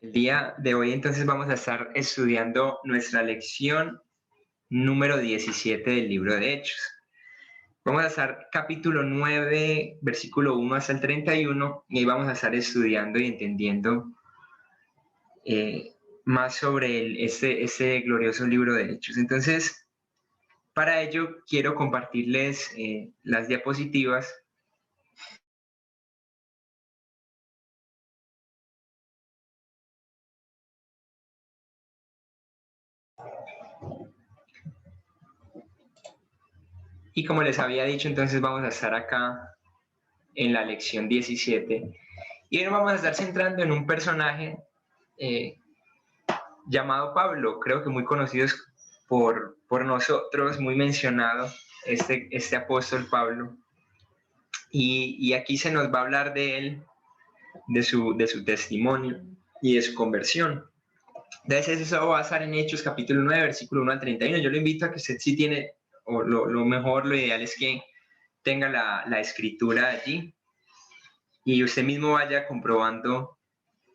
El día de hoy entonces vamos a estar estudiando nuestra lección número 17 del libro de Hechos. Vamos a estar capítulo 9, versículo 1 hasta el 31, y ahí vamos a estar estudiando y entendiendo más sobre este glorioso libro de Hechos. Entonces, para ello quiero compartirles las diapositivas. Y como les había dicho, entonces vamos a estar acá en la lección 17. Y hoy nos vamos a estar centrando en un personaje llamado Pablo, creo que muy conocido por nosotros, muy mencionado, este apóstol Pablo. Y aquí se nos va a hablar de él, de su testimonio y de su conversión. Entonces eso va a estar en Hechos capítulo 9, versículo 1 al 31. Yo lo invito a que usted sí tiene, o lo mejor, lo ideal es que tenga la escritura allí y usted mismo vaya comprobando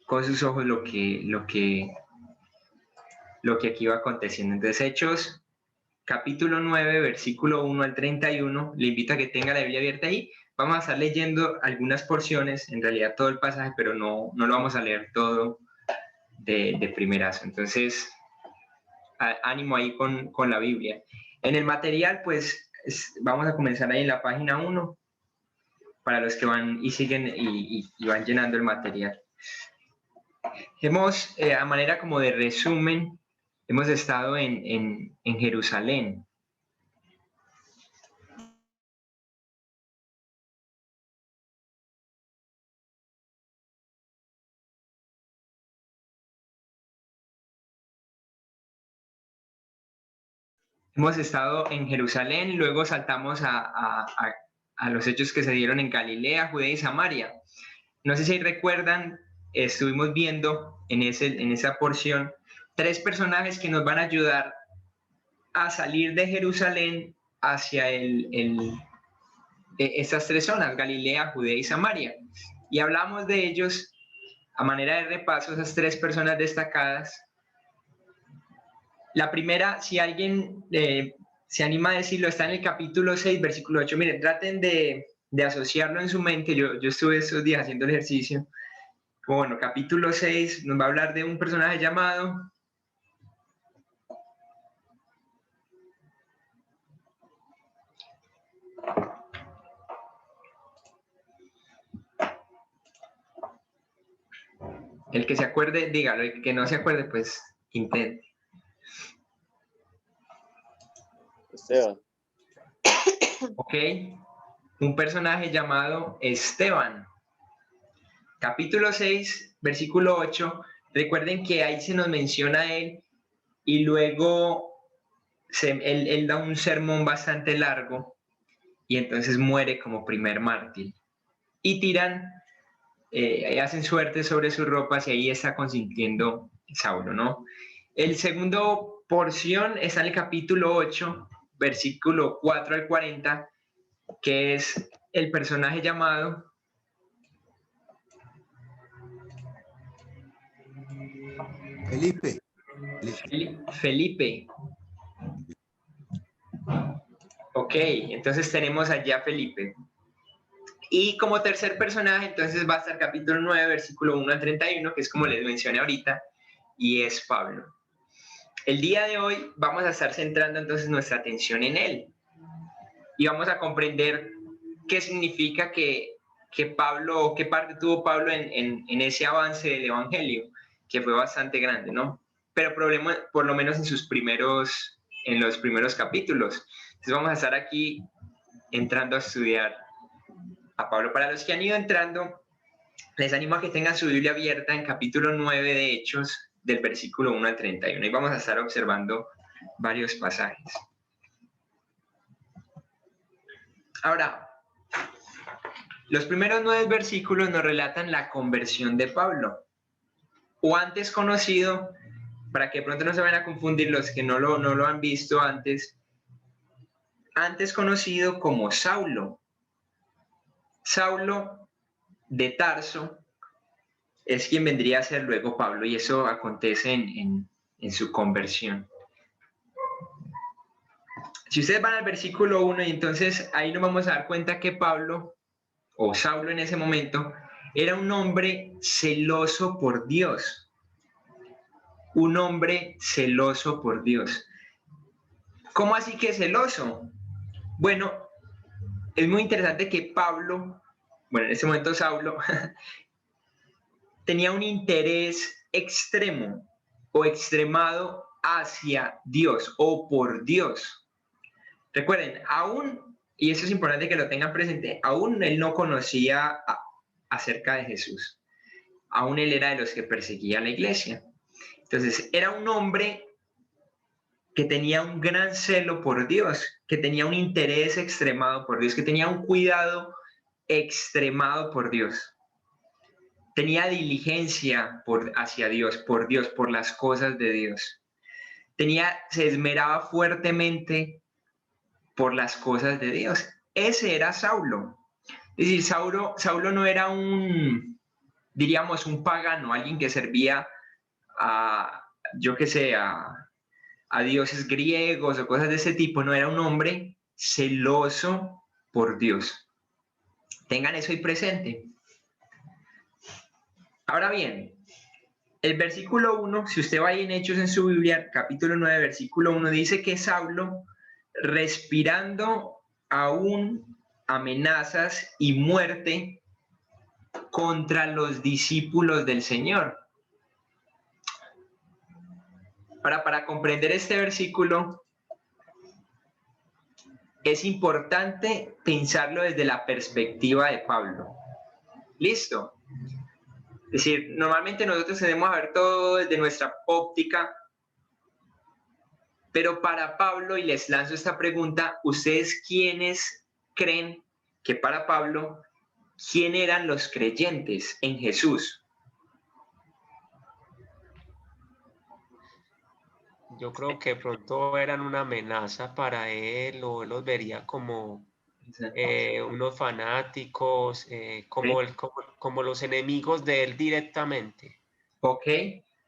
con sus ojos lo que aquí va aconteciendo. Entonces, Hechos, capítulo 9, versículo 1 al 31, le invito a que tenga la Biblia abierta ahí. Vamos a estar leyendo algunas porciones, en realidad todo el pasaje, pero no lo vamos a leer todo de primerazo. Entonces, ánimo ahí con la Biblia. En el material, pues, vamos a comenzar ahí en la página 1, para los que van y siguen y van llenando el material. Hemos, a manera como de resumen, hemos estado en Jerusalén. Hemos estado en Jerusalén, luego saltamos a los hechos que se dieron en Galilea, Judea y Samaria. No sé si recuerdan, estuvimos viendo en esa porción 3 personajes que nos van a ayudar a salir de Jerusalén hacia estas 3 zonas, Galilea, Judea y Samaria. Y hablamos de ellos a manera de repaso, esas 3 personas destacadas. La primera, si alguien se anima a decirlo, está en el capítulo 6, versículo 8. Miren, traten de asociarlo en su mente. Yo estuve estos días haciendo el ejercicio. Bueno, capítulo 6 nos va a hablar de un personaje llamado el que se acuerde, dígalo, el que no se acuerde, pues intente. Esteban. Ok, un personaje llamado Esteban. Capítulo 6, versículo 8. Recuerden que ahí se nos menciona a él y luego él da un sermón bastante largo y entonces muere como primer mártir. Y tiran, hacen suerte sobre sus ropas y ahí está consintiendo Saulo, ¿no? El segundo porción está en el capítulo 8, versículo 4 al 40, que es el personaje llamado Felipe. Ok, entonces tenemos allá a Felipe. Y como tercer personaje, entonces va a estar capítulo 9, versículo 1 al 31, que es como les mencioné ahorita, y es Pablo. El día de hoy vamos a estar centrando entonces nuestra atención en él. Y vamos a comprender qué significa que Pablo, o qué parte tuvo Pablo en ese avance del Evangelio, que fue bastante grande, ¿no? Pero por lo menos en los primeros capítulos. Entonces vamos a estar aquí entrando a estudiar a Pablo. Para los que han ido entrando, les animo a que tengan su Biblia abierta en capítulo 9 de Hechos, del versículo 1 al 31. Y vamos a estar observando varios pasajes. Ahora, los primeros 9 versículos nos relatan la conversión de Pablo, o antes conocido, para que de pronto no se vayan a confundir los que no lo han visto antes conocido como Saulo. Saulo de Tarso, es quien vendría a ser luego Pablo, y eso acontece en su conversión. Si ustedes van al versículo 1, y entonces ahí nos vamos a dar cuenta que Pablo, o Saulo en ese momento, era un hombre celoso por Dios. Un hombre celoso por Dios. ¿Cómo así que celoso? Bueno, es muy interesante que Pablo, bueno, en ese momento Saulo, tenía un interés extremo o extremado hacia Dios o por Dios. Recuerden, aún, y eso es importante que lo tengan presente, aún él no conocía acerca de Jesús. Aún él era de los que perseguía a la iglesia. Entonces, era un hombre que tenía un gran celo por Dios, que tenía un interés extremado por Dios, que tenía un cuidado extremado por Dios. Tenía diligencia hacia Dios, por las cosas de Dios. Se esmeraba fuertemente por las cosas de Dios. Ese era Saulo. Es decir, Saulo no era diríamos, un pagano, alguien que servía yo qué sé, a dioses griegos o cosas de ese tipo. No, era un hombre celoso por Dios. Tengan eso ahí presente. Ahora bien, el versículo 1, si usted va ahí en Hechos en su Biblia, capítulo 9, versículo 1, dice que Saulo, respirando aún amenazas y muerte contra los discípulos del Señor. Ahora, para comprender este versículo, es importante pensarlo desde la perspectiva de Pablo. ¿Listo? Es decir, normalmente nosotros tenemos a ver todo desde nuestra óptica, pero para Pablo, y les lanzo esta pregunta, ¿ustedes quiénes creen que para Pablo, quién eran los creyentes en Jesús? Yo creo que pronto eran una amenaza para él, o él los vería como unos fanáticos, como los enemigos de él directamente. Ok,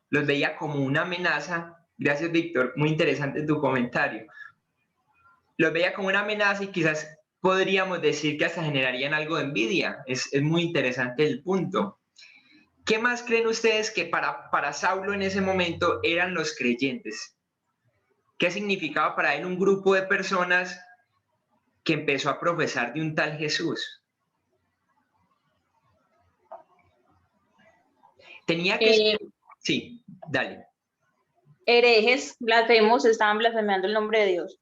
los veía como una amenaza. Gracias, Víctor, muy interesante tu comentario. Los veía como una amenaza y quizás podríamos decir que hasta generarían algo de envidia. Es muy interesante el punto. ¿Qué más creen ustedes que para Saulo en ese momento eran los creyentes? ¿Qué significaba para él un grupo de personas que empezó a profesar de un tal Jesús? Tenía que... Sí, dale. Herejes, blasfemos, estaban blasfemando el nombre de Dios.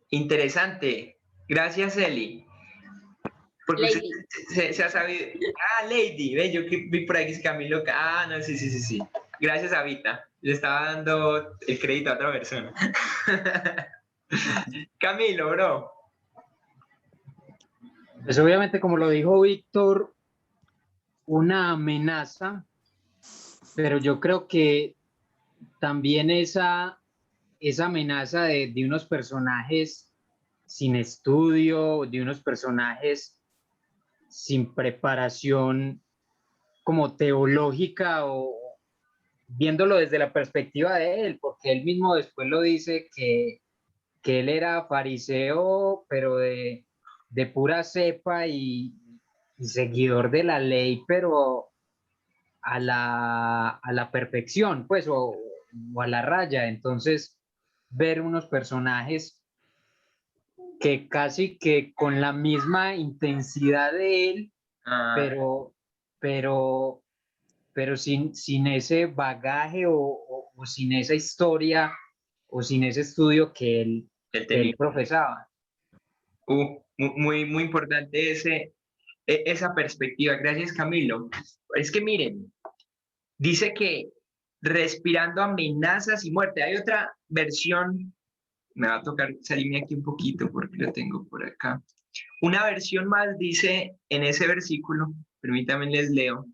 Interesante. Gracias, Eli. Porque Lady. Se ha sabido... Ah, Lady. Ve, yo vi por aquí Camilo. Ah, no, sí. Gracias, Avita. Le estaba dando el crédito a otra persona. Camilo, bro. Pues obviamente, como lo dijo Víctor, una amenaza, pero yo creo que también esa amenaza de unos personajes sin estudio, de unos personajes sin preparación como teológica, o viéndolo desde la perspectiva de él, porque él mismo después lo dice que él era fariseo, pero de pura cepa y seguidor de la ley, pero a la perfección, pues, o a la raya. Entonces, ver unos personajes que casi que con la misma intensidad de él, pero sin ese bagaje o sin esa historia o sin ese estudio que él profesaba. Muy importante esa perspectiva. Gracias, Camilo. Es que miren, dice que respirando amenazas y muerte. Hay otra versión, me va a tocar salirme aquí un poquito porque lo tengo por acá. Una versión más dice en ese versículo, permítanme les leo.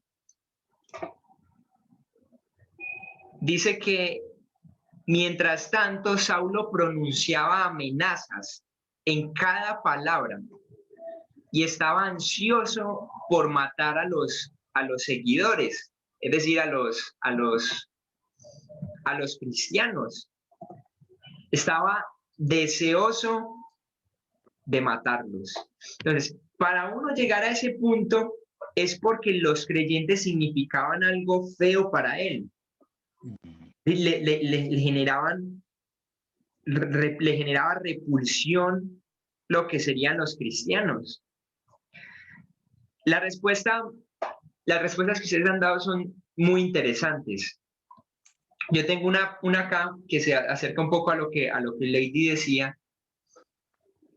Dice que mientras tanto Saulo pronunciaba amenazas en cada palabra y estaba ansioso por matar a los los seguidores, es decir, a los cristianos. Estaba deseoso de matarlos. Entonces, para uno llegar a ese punto es porque los creyentes significaban algo feo para él. Le generaba repulsión lo que serían los cristianos. Las respuestas que ustedes han dado son muy interesantes. Yo tengo una acá que se acerca un poco a lo que Lady decía,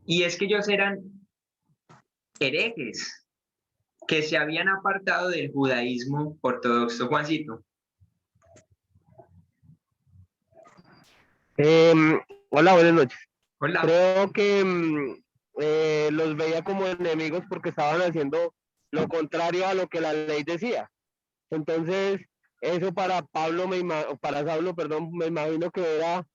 y es que ellos eran herejes que se habían apartado del judaísmo ortodoxo. Juancito. Hola, buenas noches. Hola. Creo que los veía como enemigos porque estaban haciendo lo contrario a lo que la ley decía. Entonces, eso para Saulo, perdón, me imagino que era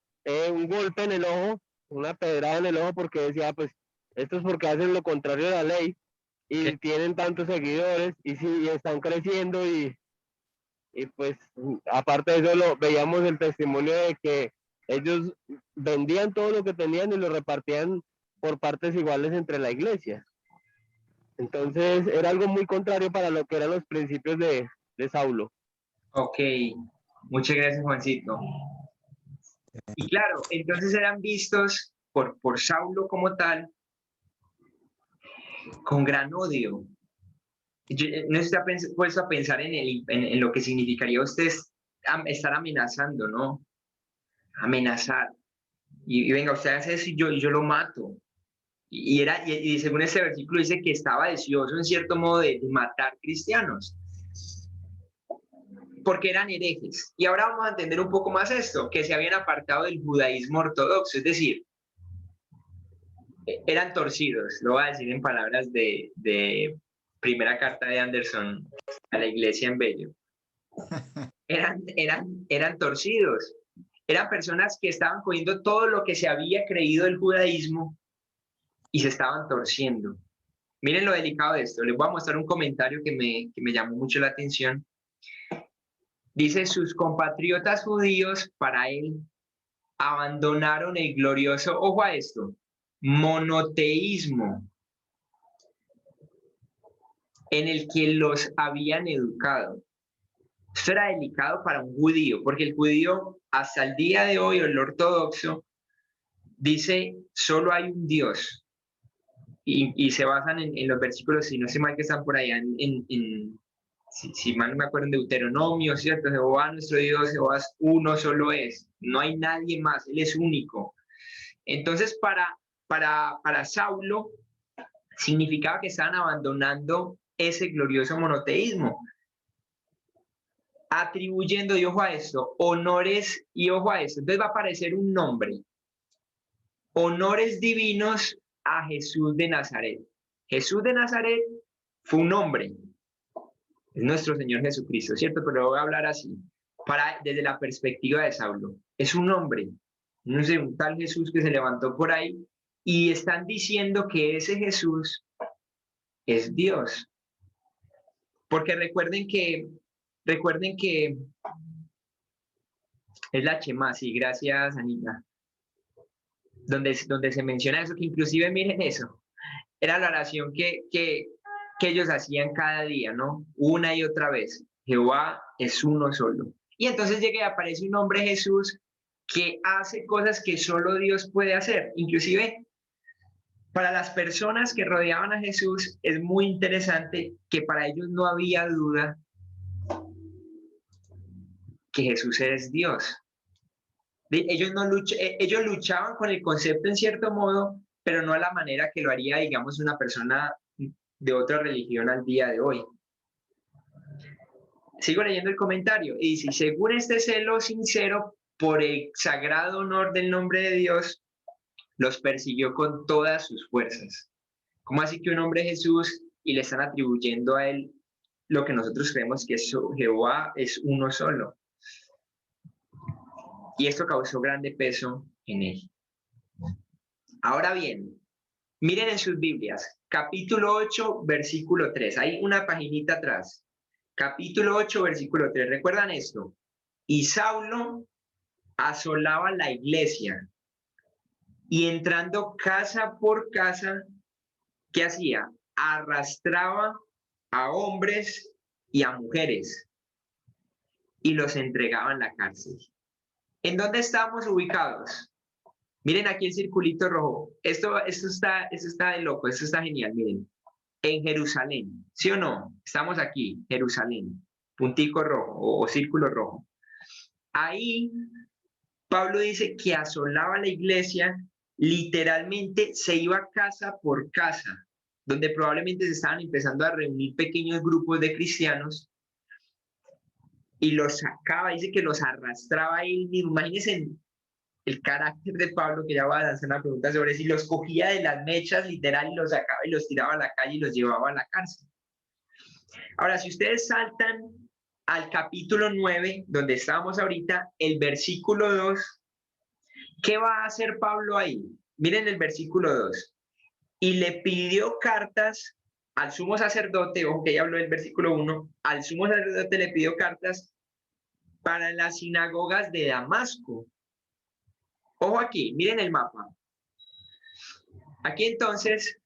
un golpe en el ojo, una pedrada en el ojo, porque decía, pues, esto es porque hacen lo contrario a la ley y tienen tantos seguidores y están creciendo y pues, aparte de eso, veíamos el testimonio de que ellos vendían todo lo que tenían y lo repartían por partes iguales entre la iglesia. Entonces, era algo muy contrario para lo que eran los principios de Saulo. Ok, muchas gracias, Juancito. Y claro, entonces eran vistos por Saulo como tal con gran odio. Yo no estoy puesto a pensar en lo que significaría usted estar amenazando, ¿no? Amenazar. Y venga, usted hace eso y yo lo mato. Y según este versículo dice que estaba deseoso en cierto modo de matar cristianos. Porque eran herejes. Y ahora vamos a entender un poco más esto, que se habían apartado del judaísmo ortodoxo, es decir, eran torcidos, lo voy a decir en palabras de primera carta de Anderson a la iglesia en Bello. Eran torcidos, eran personas que estaban cogiendo todo lo que se había creído del judaísmo y se estaban torciendo. Miren lo delicado de esto, les voy a mostrar un comentario que me llamó mucho la atención. Dice, sus compatriotas judíos para él abandonaron el glorioso, ojo a esto, monoteísmo en el que los habían educado. Esto era delicado para un judío, porque el judío hasta el día de hoy, o el ortodoxo, dice, solo hay un Dios. Y se basan en los versículos, si no sé mal, que están por allá si mal no me acuerdo, en Deuteronomio, ¿cierto? Jehová nuestro Dios, Jehová uno solo es, no hay nadie más, Él es único. Entonces, para Saulo, significaba que estaban abandonando ese glorioso monoteísmo, atribuyendo, y ojo a esto, honores, y ojo a esto, entonces va a aparecer un nombre, honores divinos a Jesús de Nazaret. Jesús de Nazaret fue un hombre, es nuestro Señor Jesucristo, ¿cierto? Pero lo voy a hablar así, desde la perspectiva de Saulo. Es un hombre, no sé, un tal Jesús que se levantó por ahí, y están diciendo que ese Jesús es Dios. Porque recuerden que es la Shema, sí, gracias, Anita, donde se menciona eso, que inclusive miren eso, era la oración que ellos hacían cada día, ¿no? Una y otra vez. Jehová es uno solo. Y entonces llega y aparece un hombre, Jesús, que hace cosas que solo Dios puede hacer. Inclusive, para las personas que rodeaban a Jesús, es muy interesante que para ellos no había duda que Jesús es Dios. Ellos luchaban con el concepto en cierto modo, pero no a la manera que lo haría, digamos, una persona de otra religión al día de hoy. Sigo leyendo el comentario y dice, según este celo sincero por el sagrado honor del nombre de Dios, los persiguió con todas sus fuerzas. ¿Cómo así que un hombre es Jesús y le están atribuyendo a él lo que nosotros creemos que Jehová es uno solo? Y esto causó grande peso en él. Ahora bien, miren en sus Biblias, capítulo 8, versículo 3. Hay una paginita atrás. Capítulo 8, versículo 3. ¿Recuerdan esto? Y Saulo asolaba la iglesia y entrando casa por casa, ¿qué hacía? Arrastraba a hombres y a mujeres y los entregaba en la cárcel. ¿En dónde estamos ubicados? Miren aquí el circulito rojo. Esto está de loco, esto está genial, miren. En Jerusalén, ¿sí o no? Estamos aquí, Jerusalén, puntico rojo o círculo rojo. Ahí Pablo dice que asolaba la iglesia, literalmente se iba casa por casa, donde probablemente se estaban empezando a reunir pequeños grupos de cristianos y los sacaba, dice que los arrastraba él mismo. Imagínense el carácter de Pablo, que ya va a hacer una pregunta sobre si los cogía de las mechas literal y los sacaba y los tiraba a la calle y los llevaba a la cárcel. Ahora, si ustedes saltan al capítulo 9, donde estábamos ahorita, el versículo 2, ¿qué va a hacer Pablo ahí? Miren el versículo 2. Y le pidió cartas al sumo sacerdote, ojo que ya habló del versículo 1, al sumo sacerdote le pidió cartas para las sinagogas de Damasco. Ojo aquí, miren el mapa. Aquí entonces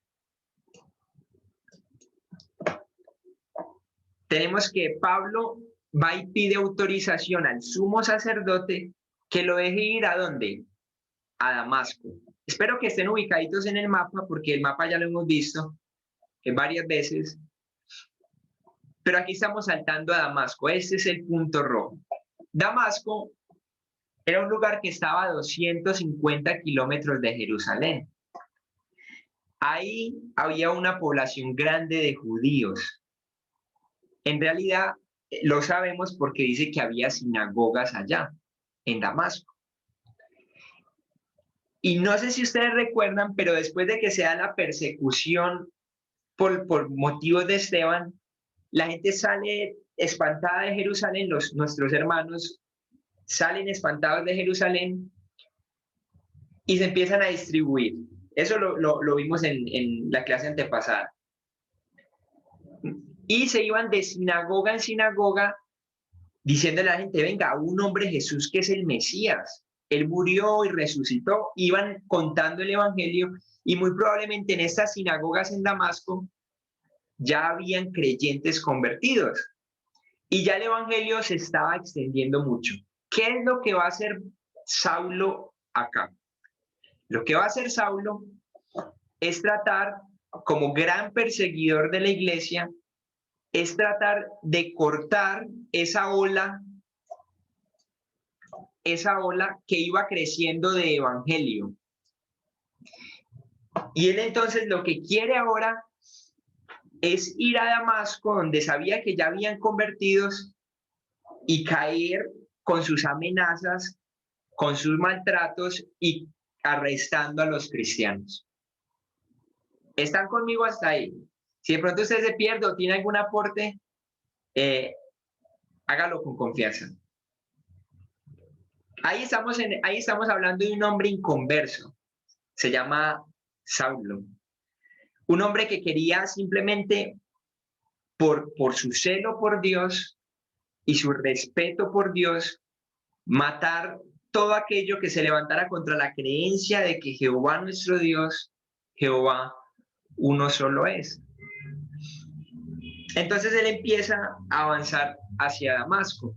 tenemos que Pablo va y pide autorización al sumo sacerdote que lo deje ir ¿a dónde? A Damasco. Espero que estén ubicaditos en el mapa, porque el mapa ya lo hemos visto varias veces. Pero aquí estamos saltando a Damasco. Este es el punto rojo. Damasco era un lugar que estaba a 250 kilómetros de Jerusalén. Ahí había una población grande de judíos. En realidad, lo sabemos porque dice que había sinagogas allá, en Damasco. Y no sé si ustedes recuerdan, pero después de que se da la persecución por motivos de Esteban, la gente sale espantada de Jerusalén, nuestros hermanos salen espantados de Jerusalén y se empiezan a distribuir. Eso lo vimos en la clase antepasada. Y se iban de sinagoga en sinagoga diciéndole a la gente, venga, un hombre Jesús que es el Mesías. Él murió y resucitó. Iban contando el evangelio y muy probablemente en estas sinagogas en Damasco ya habían creyentes convertidos. Y ya el evangelio se estaba extendiendo mucho. ¿Qué es lo que va a hacer Saulo acá? Lo que va a hacer Saulo es tratar, como gran perseguidor de la iglesia, es tratar de cortar esa ola que iba creciendo de evangelio. Y él entonces lo que quiere ahora es ir a Damasco, donde sabía que ya habían convertidos, y caer con sus amenazas, con sus maltratos y arrestando a los cristianos. ¿Están conmigo hasta ahí? Si de pronto usted se pierde o tiene algún aporte, hágalo con confianza. Ahí estamos hablando de un hombre inconverso. Se llama Saulo. Un hombre que quería simplemente, por su celo por Dios y su respeto por Dios, matar todo aquello que se levantara contra la creencia de que Jehová nuestro Dios, Jehová uno solo es. Entonces él empieza a avanzar hacia Damasco.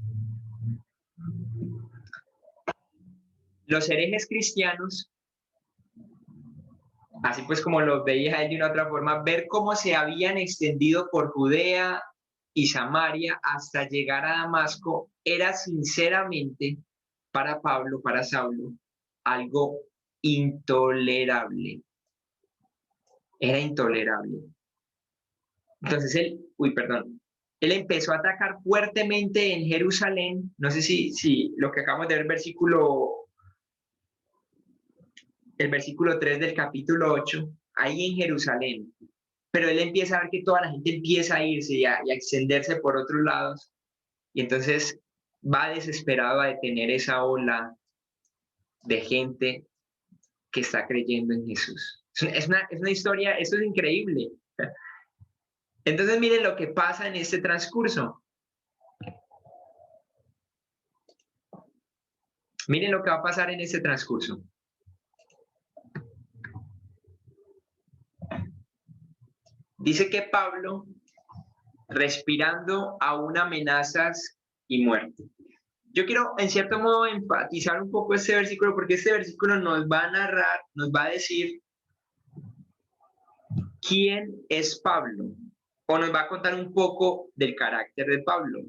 Los herejes cristianos, así pues como los veía él de una otra forma, ver cómo se habían extendido por Judea y Samaria hasta llegar a Damasco, era sinceramente para Pablo, para Saulo, algo intolerable. Era intolerable. Entonces él empezó a atacar fuertemente en Jerusalén. No sé si lo que acabamos de ver, el versículo 3 del capítulo 8, ahí en Jerusalén. Pero él empieza a ver que toda la gente empieza a irse y a extenderse por otros lados. Y entonces va desesperado a detener esa ola de gente que está creyendo en Jesús. Es una historia, esto es increíble. Entonces miren lo que pasa en este transcurso. Miren lo que va a pasar en este transcurso. Dice que Pablo, respirando aún amenazas y muerte. Yo quiero, en cierto modo, enfatizar un poco este versículo, porque este versículo nos va a narrar, nos va a decir quién es Pablo, o nos va a contar un poco del carácter de Pablo.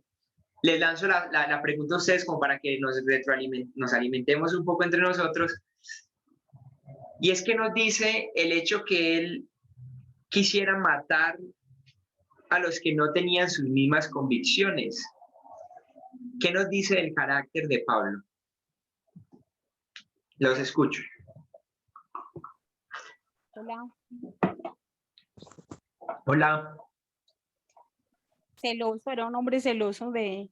Les lanzo la pregunta a ustedes como para que nos alimentemos un poco entre nosotros. Y es que nos dice el hecho que él quisiera matar a los que no tenían sus mismas convicciones. ¿Qué nos dice del carácter de Pablo? Los escucho. Hola. Hola. Celoso, era un hombre celoso de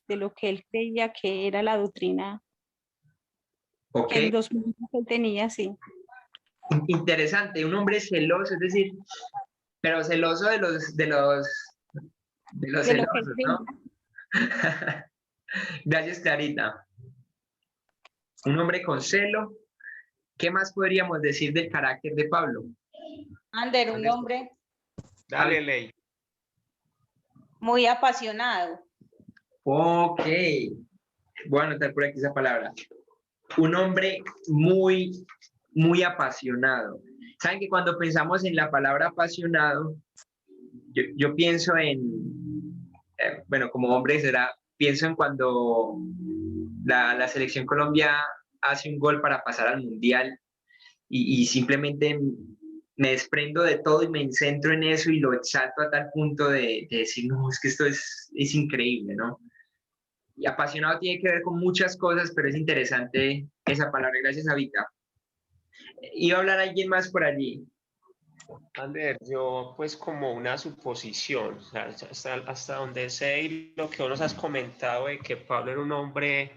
lo que él creía que era la doctrina. Ok. En 2000 que él tenía, sí. Interesante, un hombre celoso, es decir, pero celoso de los De lo que él celosos, creía. ¿no? Gracias, Clarita. Un hombre con celo. ¿Qué más podríamos decir del carácter de Pablo? Ander, un hombre Dale, Ley. muy apasionado. Ok. Voy a anotar por aquí esa palabra. Un hombre muy, muy apasionado. Saben que cuando pensamos en la palabra apasionado, yo pienso en, bueno, como hombre pienso en cuando la selección Colombia hace un gol para pasar al Mundial y simplemente me desprendo de todo y me centro en eso y lo exalto a tal punto de decir, no, es que esto es increíble, ¿no? Y apasionado tiene que ver con muchas cosas, pero es interesante esa palabra. Gracias, Avita. Iba a hablar alguien más por allí. Ander, yo pues como una suposición, o sea, hasta donde sé y lo que vos nos has comentado de que Pablo era un hombre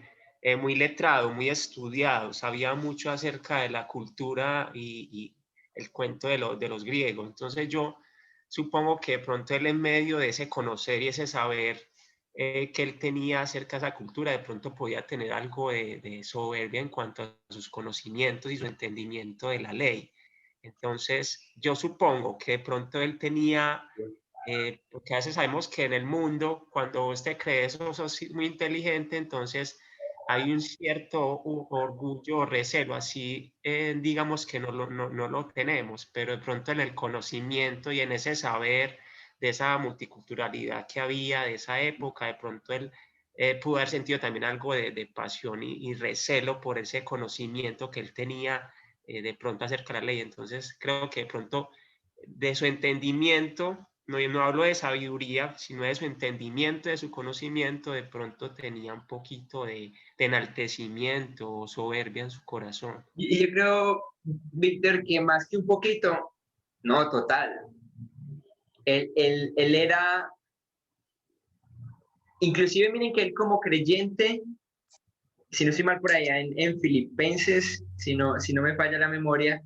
muy letrado, muy estudiado, sabía mucho acerca de la cultura y el cuento de los griegos. Entonces yo supongo que de pronto él en medio de ese conocer y ese saber que él tenía acerca de esa cultura, de pronto podía tener algo de soberbia en cuanto a sus conocimientos y su entendimiento de la ley. Entonces, yo supongo que de pronto él tenía, porque a veces sabemos que en el mundo, cuando usted cree eso, sos muy inteligente, entonces hay un cierto orgullo o recelo, así digamos que no lo tenemos, pero de pronto en el conocimiento y en ese saber de esa multiculturalidad que había de esa época, de pronto él pudo haber sentido también algo de pasión y recelo por ese conocimiento que él tenía de pronto acerca de la ley. Entonces creo que de pronto de su entendimiento, no hablo de sabiduría, sino de su entendimiento, de su conocimiento, de pronto tenía un poquito de enaltecimiento o soberbia en su corazón. Y yo creo, Víctor, que más que un poquito, no, total. Él era, inclusive miren que él como creyente, si no estoy mal por allá en Filipenses, si no me falla la memoria,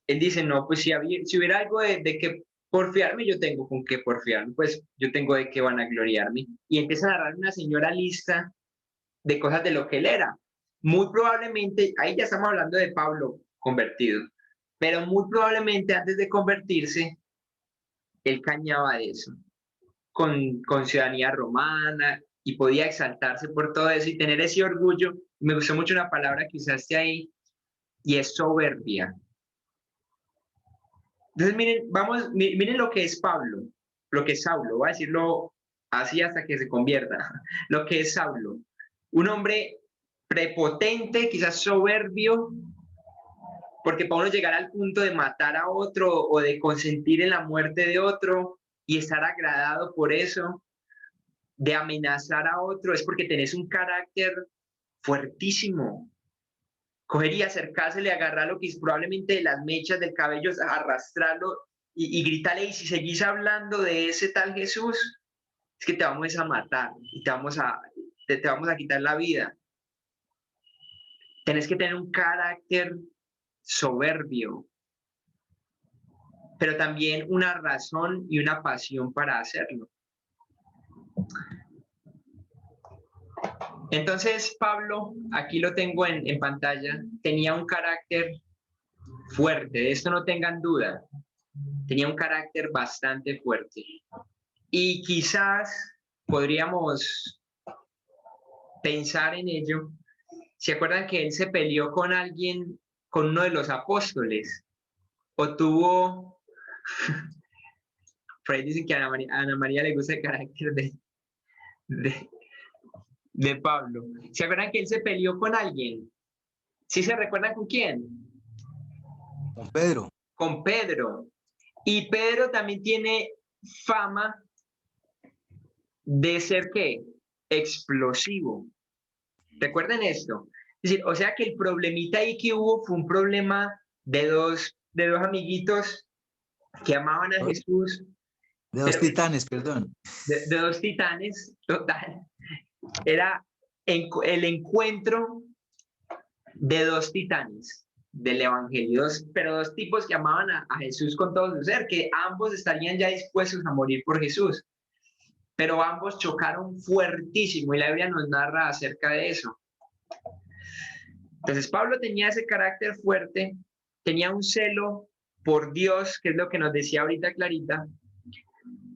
él dice, no, pues si hubiera algo de que porfiarme, yo tengo con qué porfiarme, pues yo tengo de qué vanagloriarme. Y empieza a narrar una señora lista de cosas de lo que él era. Muy probablemente, ahí ya estamos hablando de Pablo convertido, pero muy probablemente antes de convertirse, él cañaba de eso, con ciudadanía romana, y podía exaltarse por todo eso y tener ese orgullo. Me gustó mucho una palabra que usaste ahí, y es soberbia. Entonces, miren lo que es Pablo, lo que es Saulo, voy a decirlo así hasta que se convierta, lo que es Saulo. Un hombre prepotente, quizás soberbio, porque para uno llegar al punto de matar a otro o de consentir en la muerte de otro y estar agradado por eso, de amenazar a otro, es porque tenés un carácter fuertísimo. Coger y acercársele, agarrarlo, que es probablemente de las mechas del cabello, arrastrarlo y gritarle, y si seguís hablando de ese tal Jesús, es que te vamos a matar y te vamos a quitar la vida. Tenés que tener un carácter soberbio, pero también una razón y una pasión para hacerlo. Entonces, Pablo, aquí lo tengo en pantalla, tenía un carácter fuerte, de esto no tengan duda. Tenía un carácter bastante fuerte. Y quizás podríamos pensar en ello. ¿Se acuerdan que él se peleó con alguien, con uno de los apóstoles? O tuvo... Por ahí dicen que a Ana María le gusta el carácter de Pablo. ¿Se acuerdan que él se peleó con alguien? ¿Sí se recuerdan con quién? Con Pedro. Con Pedro. Y Pedro también tiene fama de ser, ¿qué? Explosivo. Recuerden esto. Es decir, o sea que el problemita ahí que hubo fue un problema de dos amiguitos que amaban a Jesús. De dos titanes, perdón. De dos titanes, total. Era el encuentro de dos titanes del Evangelio, pero dos tipos que amaban a Jesús con todo su ser, que ambos estarían ya dispuestos a morir por Jesús, pero ambos chocaron fuertísimo y la Biblia nos narra acerca de eso. Entonces Pablo tenía ese carácter fuerte, tenía un celo por Dios, que es lo que nos decía ahorita Clarita.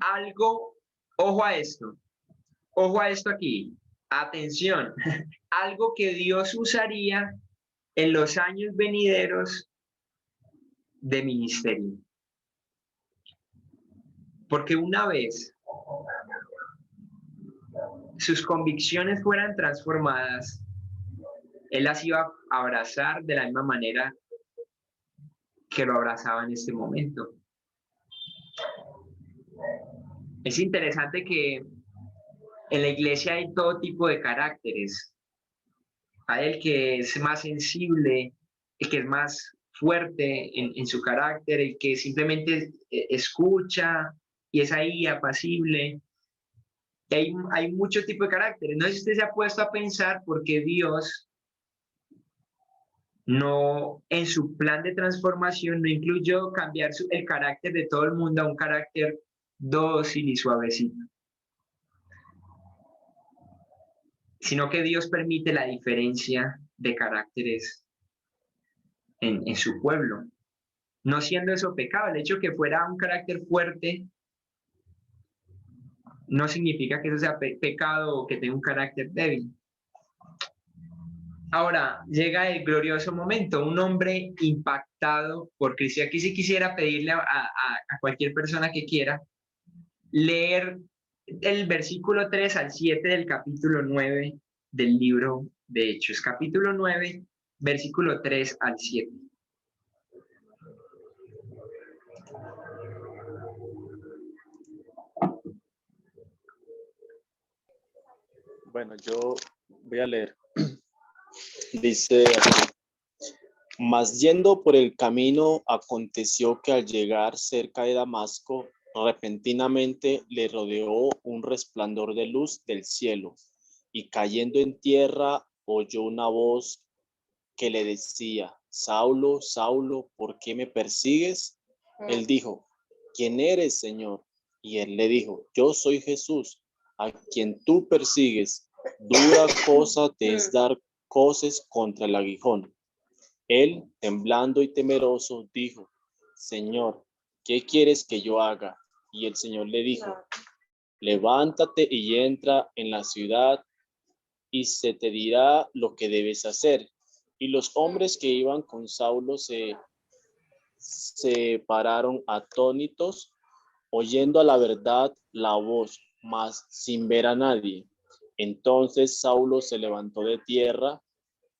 Algo, ojo a esto aquí, atención, algo que Dios usaría en los años venideros de ministerio. Porque una vez sus convicciones fueran transformadas, él las iba a abrazar de la misma manera que lo abrazaba en este momento. Es interesante que en la iglesia hay todo tipo de caracteres. Hay el que es más sensible, el que es más fuerte en su carácter, el que simplemente escucha y es ahí apacible. Y hay muchos tipos de caracteres. No sé si usted se ha puesto a pensar por qué Dios no, en su plan de transformación, no incluyó cambiar el carácter de todo el mundo a un carácter dócil y suavecito, sino que Dios permite la diferencia de caracteres en su pueblo, no siendo eso pecado. El hecho que fuera un carácter fuerte no significa que eso sea pecado o que tenga un carácter débil. Ahora llega el glorioso momento, un hombre impactado por Cristo. Aquí sí quisiera pedirle a cualquier persona que quiera leer el versículo 3 al 7 del capítulo 9 del libro de Hechos. Capítulo 9, versículo 3 al 7. Bueno, yo voy a leer. Dice aquí: mas yendo por el camino, aconteció que al llegar cerca de Damasco, repentinamente le rodeó un resplandor de luz del cielo, y cayendo en tierra oyó una voz que le decía: Saulo, Saulo, ¿por qué me persigues? Él dijo: ¿quién eres, Señor? Y él le dijo: yo soy Jesús, a quien tú persigues. Dura cosa te es dar coces contra el aguijón. Él, temblando y temeroso, dijo: Señor, ¿qué quieres que yo haga? Y el Señor le dijo: levántate y entra en la ciudad, y se te dirá lo que debes hacer. Y los hombres que iban con Saulo se pararon atónitos, oyendo a la verdad la voz, mas sin ver a nadie. Entonces Saulo se levantó de tierra,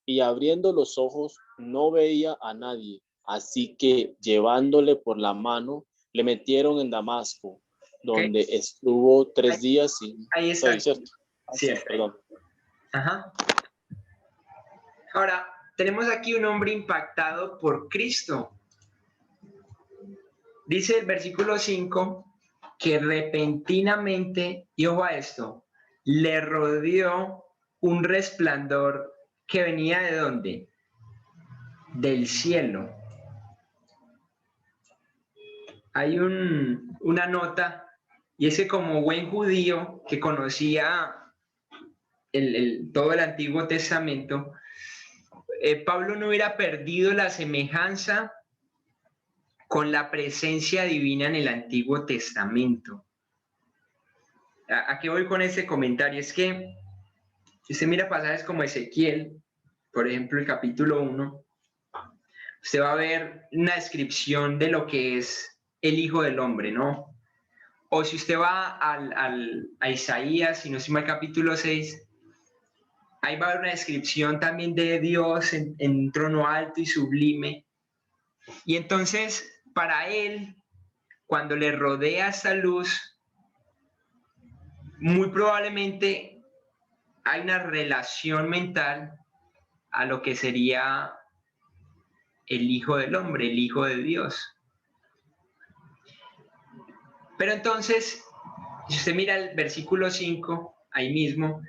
y abriendo los ojos no veía a nadie. Así que, llevándole por la mano, le metieron en Damasco, donde estuvo 3 días sin... Ahí está. ¿Cierto? Sí, perdón. Ajá. Ahora, tenemos aquí un hombre impactado por Cristo. Dice el versículo 5 que repentinamente, y ojo a esto, le rodeó un resplandor que venía ¿de dónde? Del cielo. Hay una nota, y es que como buen judío que conocía todo el Antiguo Testamento, Pablo no hubiera perdido la semejanza con la presencia divina en el Antiguo Testamento. ¿A qué voy con este comentario? Es que si usted mira pasajes como Ezequiel, por ejemplo, el capítulo 1, usted va a ver una descripción de lo que es el Hijo del Hombre, ¿no? O si usted va a Isaías, si no estoy mal, capítulo 6, ahí va a haber una descripción también de Dios en un trono alto y sublime. Y entonces, para él, cuando le rodea esta luz, muy probablemente hay una relación mental a lo que sería el Hijo del Hombre, el Hijo de Dios. Pero entonces, si usted mira el versículo 5, ahí mismo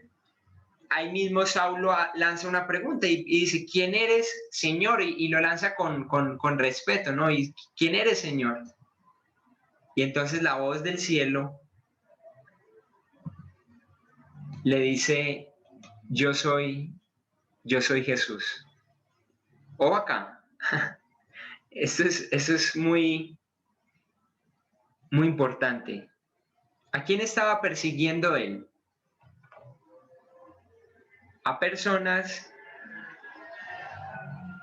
Saulo lanza una pregunta y dice, ¿quién eres, Señor? Y lo lanza con respeto, ¿no? ¿Y quién eres, Señor? Y entonces la voz del cielo le dice, yo soy Jesús. O acá. Eso es muy, muy importante. ¿A quién estaba persiguiendo él? A personas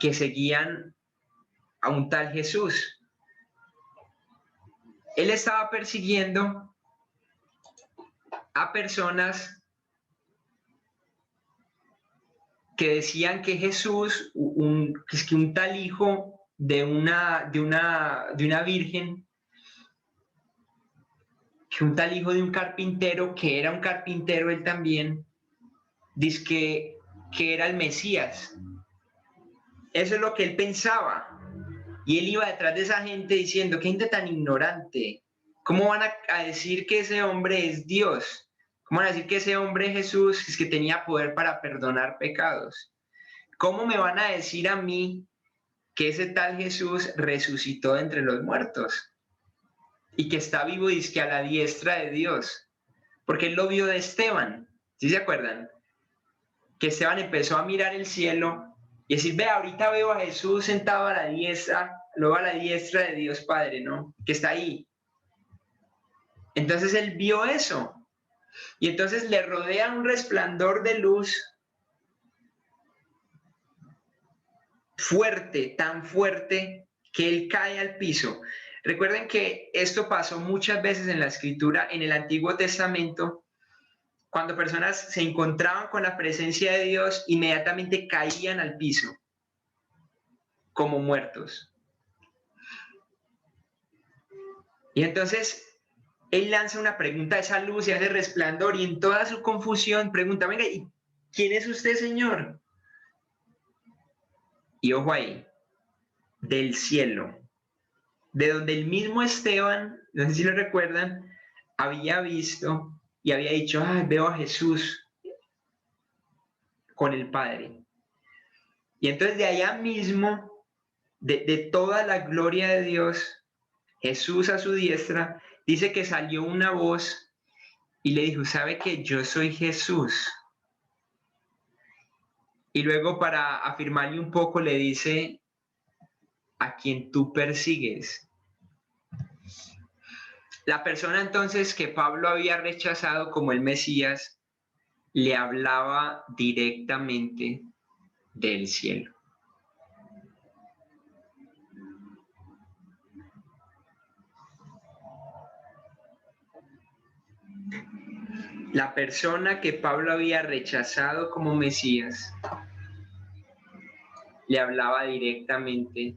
que seguían a un tal Jesús. Él estaba persiguiendo a personas que decían que Jesús, que un tal hijo de una virgen, que un tal hijo de un carpintero, que era un carpintero él también, dice que era el Mesías. Eso es lo que él pensaba. Y él iba detrás de esa gente diciendo, qué gente tan ignorante. ¿Cómo van a decir que ese hombre es Dios? ¿Cómo van a decir que ese hombre Jesús es que tenía poder para perdonar pecados? ¿Cómo me van a decir a mí que ese tal Jesús resucitó de entre los muertos? Y que está vivo y dice que a la diestra de Dios. Porque él lo vio de Esteban. ¿Sí se acuerdan? Que Esteban empezó a mirar el cielo y decir, ve, ahorita veo a Jesús sentado a la diestra, luego a la diestra de Dios Padre, ¿no? Que está ahí. Entonces él vio eso. Y entonces le rodea un resplandor de luz fuerte, tan fuerte, que él cae al piso. Recuerden que esto pasó muchas veces en la Escritura, en el Antiguo Testamento, cuando personas se encontraban con la presencia de Dios, inmediatamente caían al piso, como muertos. Y entonces él lanza una pregunta a esa luz y a ese resplandor, y en toda su confusión pregunta, venga, ¿y quién es usted, Señor? Y ojo ahí, del cielo, de donde el mismo Esteban, no sé si lo recuerdan, había visto y había dicho, veo a Jesús con el Padre. Y entonces de allá mismo, de toda la gloria de Dios, Jesús a su diestra, dice que salió una voz y le dijo, ¿sabe que yo soy Jesús? Y luego para afirmarle un poco le dice, a quien tú persigues. La persona entonces que Pablo había rechazado como el Mesías, le hablaba directamente del cielo. La persona que Pablo había rechazado como Mesías, le hablaba directamente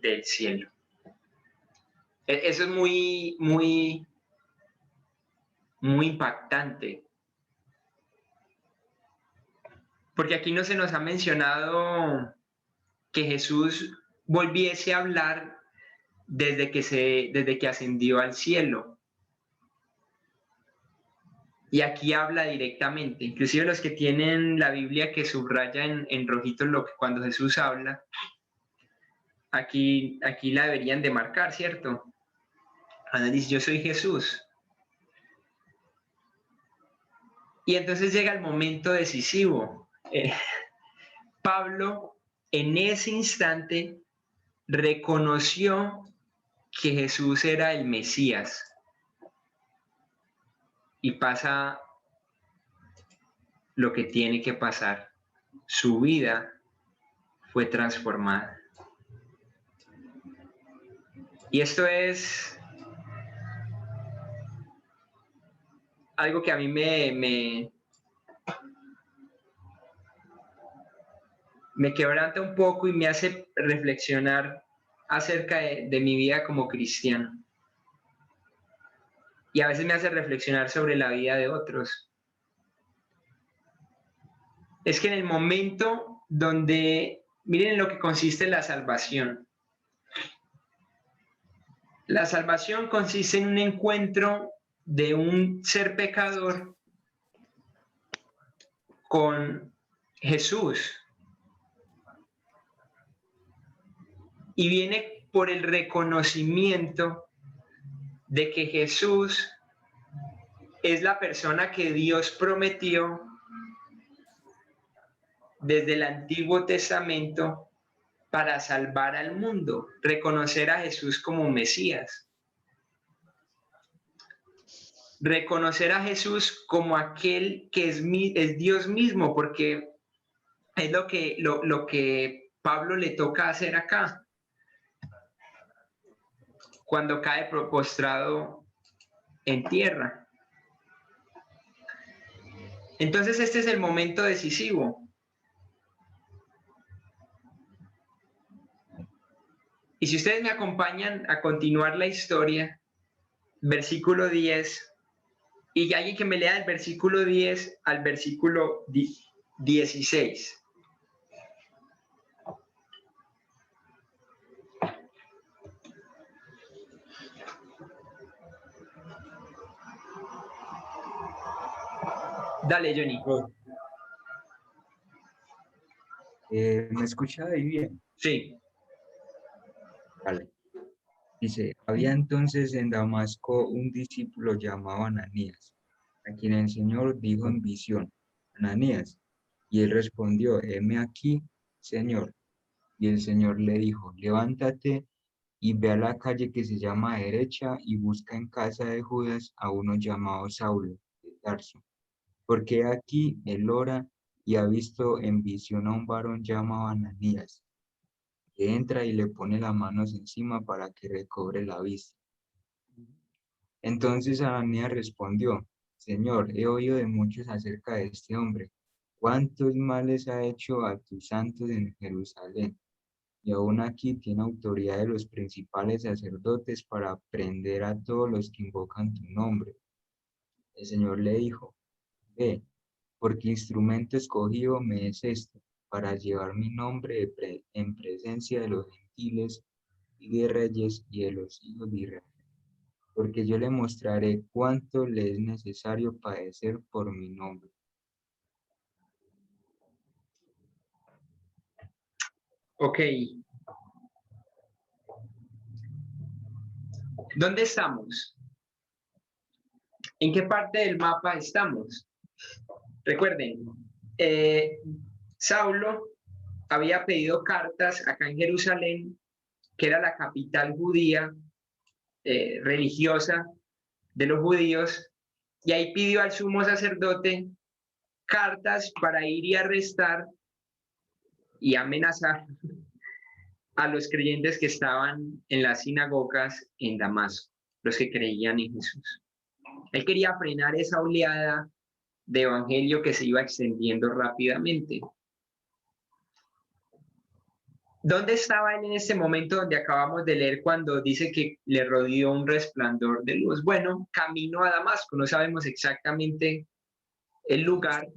del cielo. Eso es muy, muy, muy impactante. Porque aquí no se nos ha mencionado que Jesús volviese a hablar desde que ascendió al cielo. Y aquí habla directamente. Inclusive los que tienen la Biblia que subraya en rojito cuando Jesús habla, aquí la deberían de marcar, ¿cierto? Cuando dice, yo soy Jesús. Y entonces llega el momento decisivo. Pablo en ese instante reconoció que Jesús era el Mesías. Y pasa lo que tiene que pasar. Su vida fue transformada. Y esto es algo que a mí me quebranta un poco y me hace reflexionar acerca de mi vida como cristiano. Y a veces me hace reflexionar sobre la vida de otros. Es que en el momento donde, miren en lo que consiste la salvación. La salvación consiste en un encuentro de un ser pecador con Jesús. Y viene por el reconocimiento de que Jesús es la persona que Dios prometió desde el Antiguo Testamento para salvar al mundo, reconocer a Jesús como Mesías, reconocer a Jesús como aquel que es Dios mismo, porque es lo que Pablo le toca hacer acá, cuando cae postrado en tierra. Entonces este es el momento decisivo. Y si ustedes me acompañan a continuar la historia, versículo 10, y alguien que me lea del versículo 10 al versículo 16. Dale, Johnny. ¿Me escucha ahí bien? Sí. Vale. Dice, había entonces en Damasco un discípulo llamado Ananías, a quien el Señor dijo en visión, Ananías, y él respondió, heme aquí, Señor. Y el Señor le dijo, levántate y ve a la calle que se llama Derecha y busca en casa de Judas a uno llamado Saulo de Tarso, porque aquí él ora y ha visto en visión a un varón llamado Ananías, que entra y le pone las manos encima para que recobre la vista. Entonces Ananías respondió, Señor, he oído de muchos acerca de este hombre, cuántos males ha hecho a tus santos en Jerusalén, y aún aquí tiene autoridad de los principales sacerdotes para prender a todos los que invocan tu nombre. El Señor le dijo, ve, porque instrumento escogido me es este, para llevar mi nombre en presencia de los gentiles y de reyes y de los hijos de Israel, porque yo le mostraré cuánto le es necesario padecer por mi nombre. Ok. ¿Dónde estamos? ¿En qué parte del mapa estamos? Recuerden, Saulo había pedido cartas acá en Jerusalén, que era la capital judía, religiosa de los judíos, y ahí pidió al sumo sacerdote cartas para ir y arrestar y amenazar a los creyentes que estaban en las sinagogas en Damasco, los que creían en Jesús. Él quería frenar esa oleada de evangelio que se iba extendiendo rápidamente. ¿Dónde estaba él en ese momento donde acabamos de leer cuando dice que le rodeó un resplandor de luz? Bueno, camino a Damasco, no sabemos exactamente el lugar,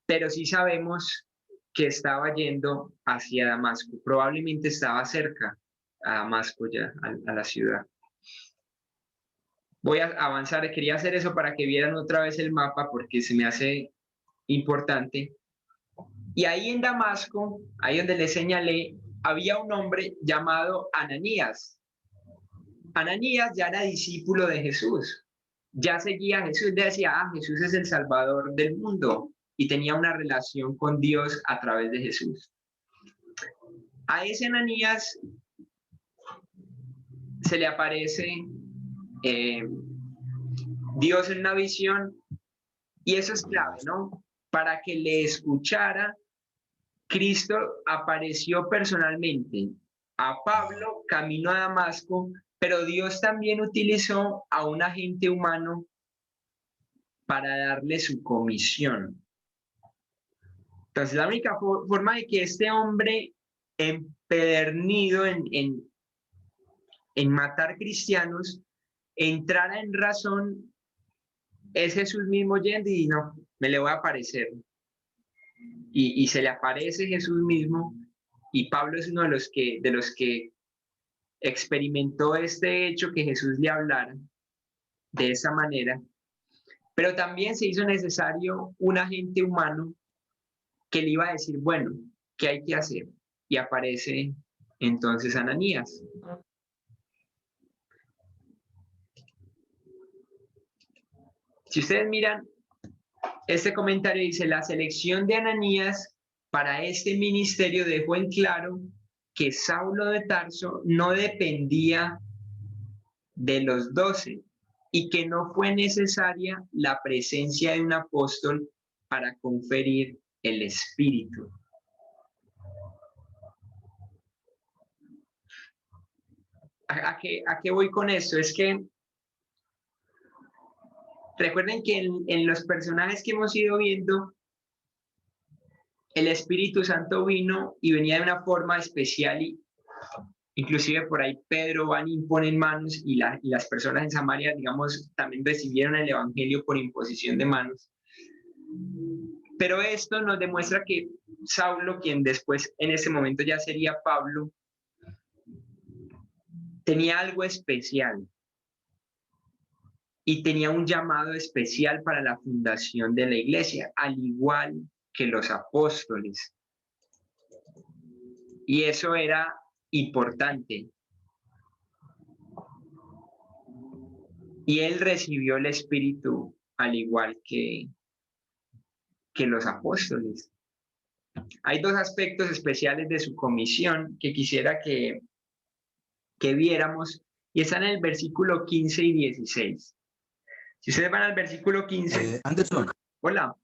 pero sí sabemos que estaba yendo hacia Damasco, probablemente estaba cerca a Damasco ya, a la ciudad. Voy a avanzar, quería hacer eso para que vieran otra vez el mapa porque se me hace importante. Y ahí en Damasco, ahí donde les señalé, había un hombre llamado Ananías. Ananías ya era discípulo de Jesús. ya seguía a Jesús, decía, Jesús es el Salvador del mundo, y tenía una relación con Dios a través de Jesús. A ese Ananías se le aparece Dios en una visión, y eso es clave, ¿no? Para que le escuchara, Cristo apareció personalmente a Pablo, camino a Damasco, pero Dios también utilizó a un agente humano para darle su comisión. Entonces, la única forma de que este hombre empedernido en matar cristianos entrara en razón es Jesús mismo yendo y no, me le voy a aparecer. Y se le aparece Jesús mismo, y Pablo es uno de los que experimentó este hecho, que Jesús le hablara de esa manera. Pero también se hizo necesario un agente humano que le iba a decir, bueno, ¿qué hay que hacer? Y aparece entonces Ananías. Si ustedes miran, este comentario dice, la selección de Ananías para este ministerio dejó en claro que Saulo de Tarso no dependía de los 12 y que no fue necesaria la presencia de un apóstol para conferir el Espíritu. ¿A qué voy con esto? Es que recuerden que en los personajes que hemos ido viendo, el Espíritu Santo vino y venía de una forma especial, y inclusive por ahí Pedro van y imponen manos, y las personas en Samaria, digamos, también recibieron el Evangelio por imposición de manos. Pero esto nos demuestra que Saulo, quien después en ese momento ya sería Pablo, tenía algo especial y tenía un llamado especial para la fundación de la iglesia, al igual que los apóstoles. Y eso era importante. Y él recibió el Espíritu al igual que los apóstoles. Hay dos aspectos especiales de su comisión que quisiera que viéramos, y están en el versículo 15 y 16. Si ustedes van al versículo 15... Anderson. Hola.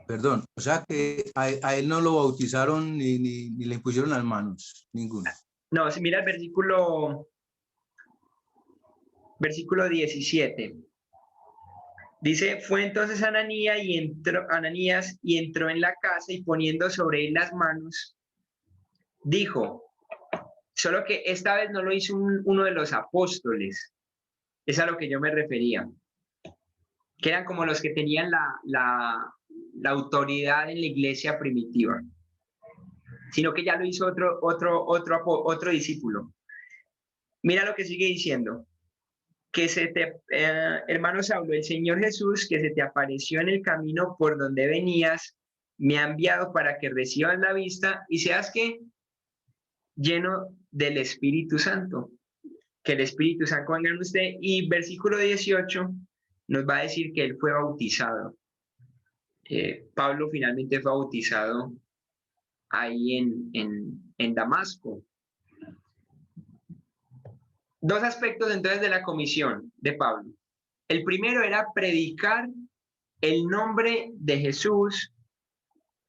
Perdón, o sea que a él no lo bautizaron ni le impusieron las manos, ninguno. No, si mira el versículo 17. Dice, fue entonces Ananías y entró en la casa, y poniendo sobre él las manos, dijo, solo que esta vez no lo hizo uno de los apóstoles, es a lo que yo me refería, que eran como los que tenían la autoridad en la iglesia primitiva, sino que ya lo hizo otro discípulo. Mira lo que sigue diciendo, que hermano Saulo, el Señor Jesús, que se te apareció en el camino por donde venías, me ha enviado para que recibas la vista y seas que lleno del Espíritu Santo. Que el Espíritu Santo venga en usted. Y versículo 18 nos va a decir que él fue bautizado. Pablo finalmente fue bautizado ahí en Damasco. Dos aspectos entonces de la comisión de Pablo. El primero era predicar el nombre de Jesús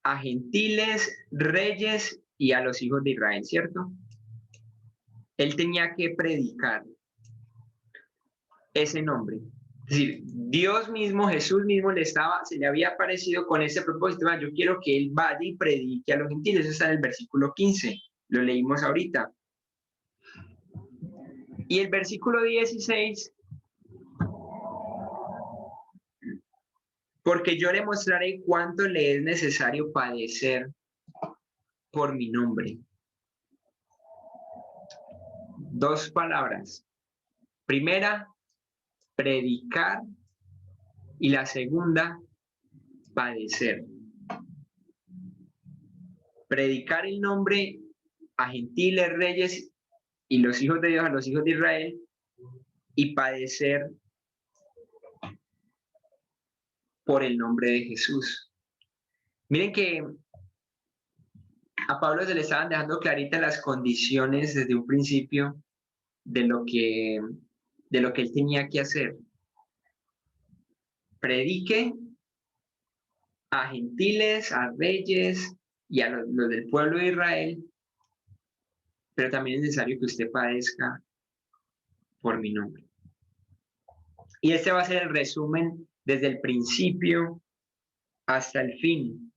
a gentiles, reyes y a los hijos de Israel, ¿cierto? Él tenía que predicar ese nombre. Es decir, Dios mismo, Jesús mismo se le había aparecido con ese propósito. Yo quiero que él vaya y predique a los gentiles. Eso está en el versículo 15. Lo leímos ahorita. Y el versículo 16, porque yo le mostraré cuánto le es necesario padecer por mi nombre. Dos palabras. Primera, predicar, y la segunda, padecer. Predicar el nombre a gentiles, reyes y los hijos de Dios, a los hijos de Israel, y padecer por el nombre de Jesús. Miren que a Pablo se le estaban dejando claritas las condiciones desde un principio de lo que él tenía que hacer. Predique a gentiles, a reyes y a los del pueblo de Israel, pero también es necesario que usted padezca por mi nombre. Y este va a ser el resumen desde el principio hasta el fin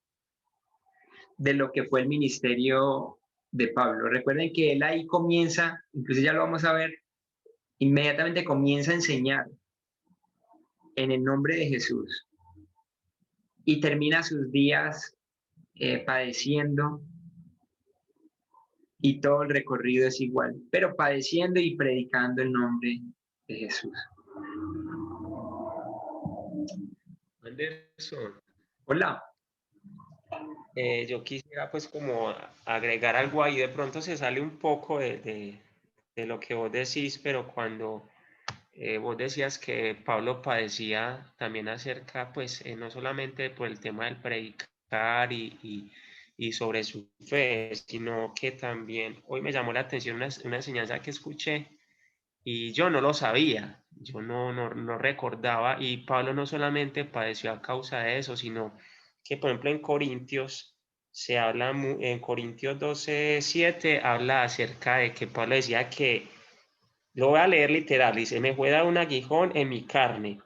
de lo que fue el ministerio de Pablo. Recuerden que él ahí comienza, incluso ya lo vamos a ver, inmediatamente comienza a enseñar en el nombre de Jesús y termina sus días padeciendo, y todo el recorrido es igual, pero padeciendo y predicando el nombre de Jesús. Anderson, Hola. yo quisiera pues como agregar algo ahí, de pronto se sale un poco de lo que vos decís, pero cuando vos decías que Pablo padecía también acerca, pues no solamente por el tema del predicar y sobre su fe, sino que también hoy me llamó la atención una enseñanza que escuché y yo no lo sabía, yo no recordaba, y Pablo no solamente padeció a causa de eso, sino que por ejemplo en Corintios se habla, en Corintios 12:7 habla acerca de que Pablo decía que, lo voy a leer literal, dice: me fue dado un aguijón en mi carne,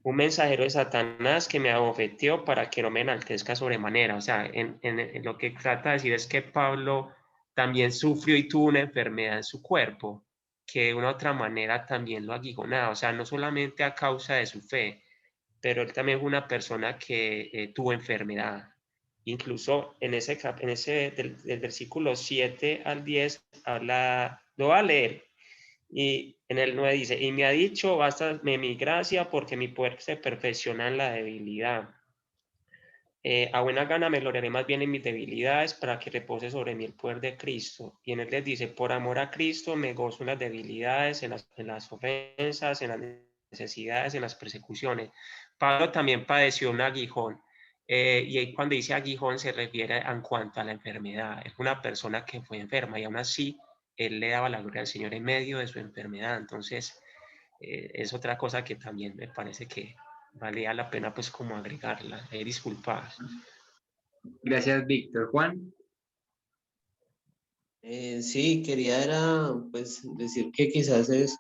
un mensajero de Satanás que me abofeteó para que no me enaltezca sobremanera. O sea, en lo que trata de decir es que Pablo también sufrió y tuvo una enfermedad en su cuerpo, que de una u otra manera también lo aguijonaba. O sea, no solamente a causa de su fe, pero él también fue una persona que tuvo enfermedad. Incluso en ese del versículo 7 al 10 habla, lo voy a leer. Y en el 9 dice: y me ha dicho, bástame mi gracia, porque mi poder se perfecciona en la debilidad. A buena gana me gloriaré más bien en mis debilidades, para que repose sobre mí el poder de Cristo. Y en él les dice: por amor a Cristo me gozo en las debilidades, en las ofensas, en las necesidades, en las persecuciones. Pablo también padeció un aguijón. Y ahí cuando dice aguijón se refiere en cuanto a la enfermedad. Es una persona que fue enferma y aún así él le daba la gloria al Señor en medio de su enfermedad. Entonces, es otra cosa que también me parece que valía la pena pues como agregarla. Disculpad. Gracias, Víctor. Juan. Sí, quería era pues decir que quizás es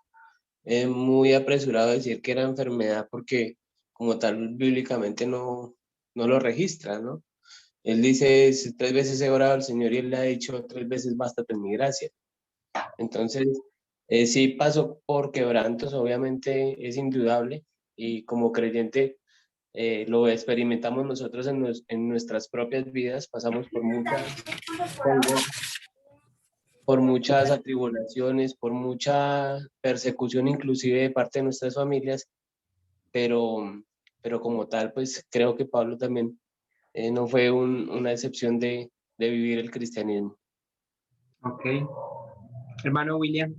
muy apresurado decir que era enfermedad porque como tal bíblicamente no lo registra, ¿no? Él dice: 3 veces he orado al Señor y él le ha dicho 3 veces bástate en mi gracia. Entonces, sí pasó por quebrantos, obviamente es indudable, y como creyente lo experimentamos nosotros en nuestras propias vidas, pasamos por muchas atribulaciones, por mucha persecución inclusive de parte de nuestras familias, pero como tal, pues creo que Pablo también no fue una excepción de vivir el cristianismo. Ok. Hermano William.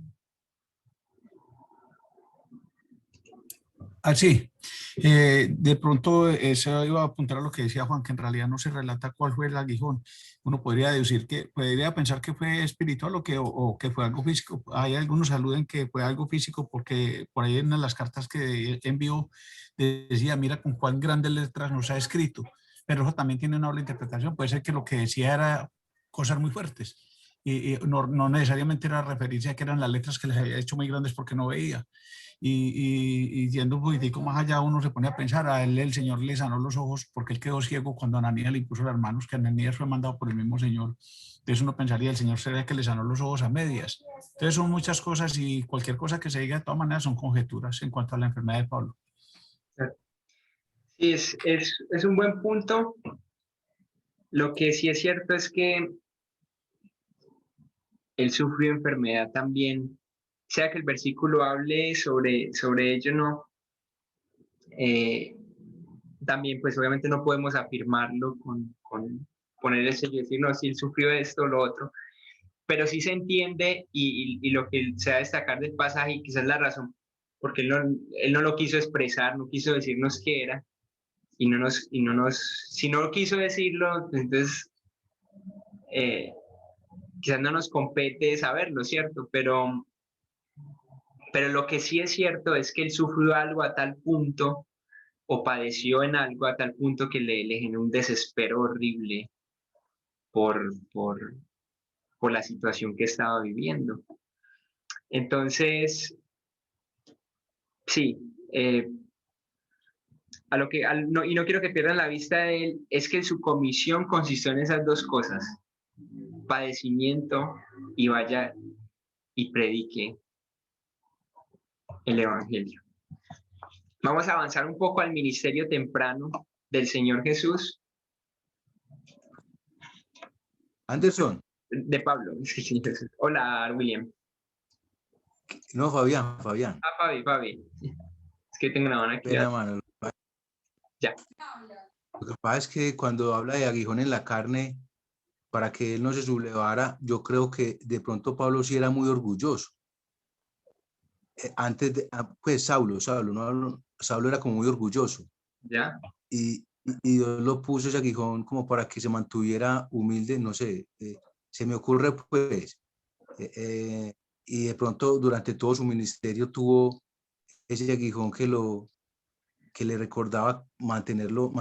Sí. De pronto eso iba a apuntar a lo que decía Juan, que en realidad no se relata cuál fue el aguijón. Uno podría deducir podría pensar que fue espiritual o que fue algo físico. Hay algunos aluden que fue algo físico porque por ahí en las cartas que envió decía: mira con cuán grandes letras nos ha escrito. Pero eso también tiene una doble interpretación. Puede ser que lo que decía era cosas muy fuertes y no necesariamente era referirse a que eran las letras que les había hecho muy grandes porque no veía. Y yendo un poquitico más allá, uno se pone a pensar: a él el Señor le sanó los ojos porque él quedó ciego cuando Ananías le impuso las manos, que Ananías fue mandado por el mismo Señor. Entonces uno pensaría: el Señor sería que le sanó los ojos a medias. Entonces son muchas cosas, y cualquier cosa que se diga de todas maneras son conjeturas en cuanto a la enfermedad de Pablo. Sí, es un buen punto. Lo que sí es cierto es que él sufrió enfermedad también, sea que el versículo hable sobre ello, no. También, pues obviamente no podemos afirmarlo con poner el sello y decir: no, si él sufrió esto o lo otro, pero sí se entiende, y lo que se va a destacar del pasaje, y quizás la razón porque él no lo quiso expresar, no quiso decirnos qué era, si no quiso decirlo, entonces quizás no nos compete saberlo, ¿cierto? Pero lo que sí es cierto es que él sufrió algo a tal punto, o padeció en algo a tal punto que le generó un desespero horrible por, por, por la situación que estaba viviendo. Entonces, sí, y no quiero que pierdan la vista de él, es que su comisión consistió en esas dos cosas: padecimiento, y vaya y predique el Evangelio. Vamos a avanzar un poco al ministerio temprano del Señor Jesús. Anderson. De Pablo. Hola, William. No, Fabián. Fabi. Es que tengo una mano aquí. Pena, mano. Ya. Lo que pasa es que cuando habla de aguijón en la carne, para que él no se sublevara, yo creo que de pronto Pablo sí era muy orgulloso. Antes de, pues Saulo era como muy orgulloso. Ya. Y Dios lo puso ese aguijón como para que se mantuviera humilde, no sé, se me ocurre pues. Y de pronto durante todo su ministerio tuvo ese aguijón que le recordaba mantenerlo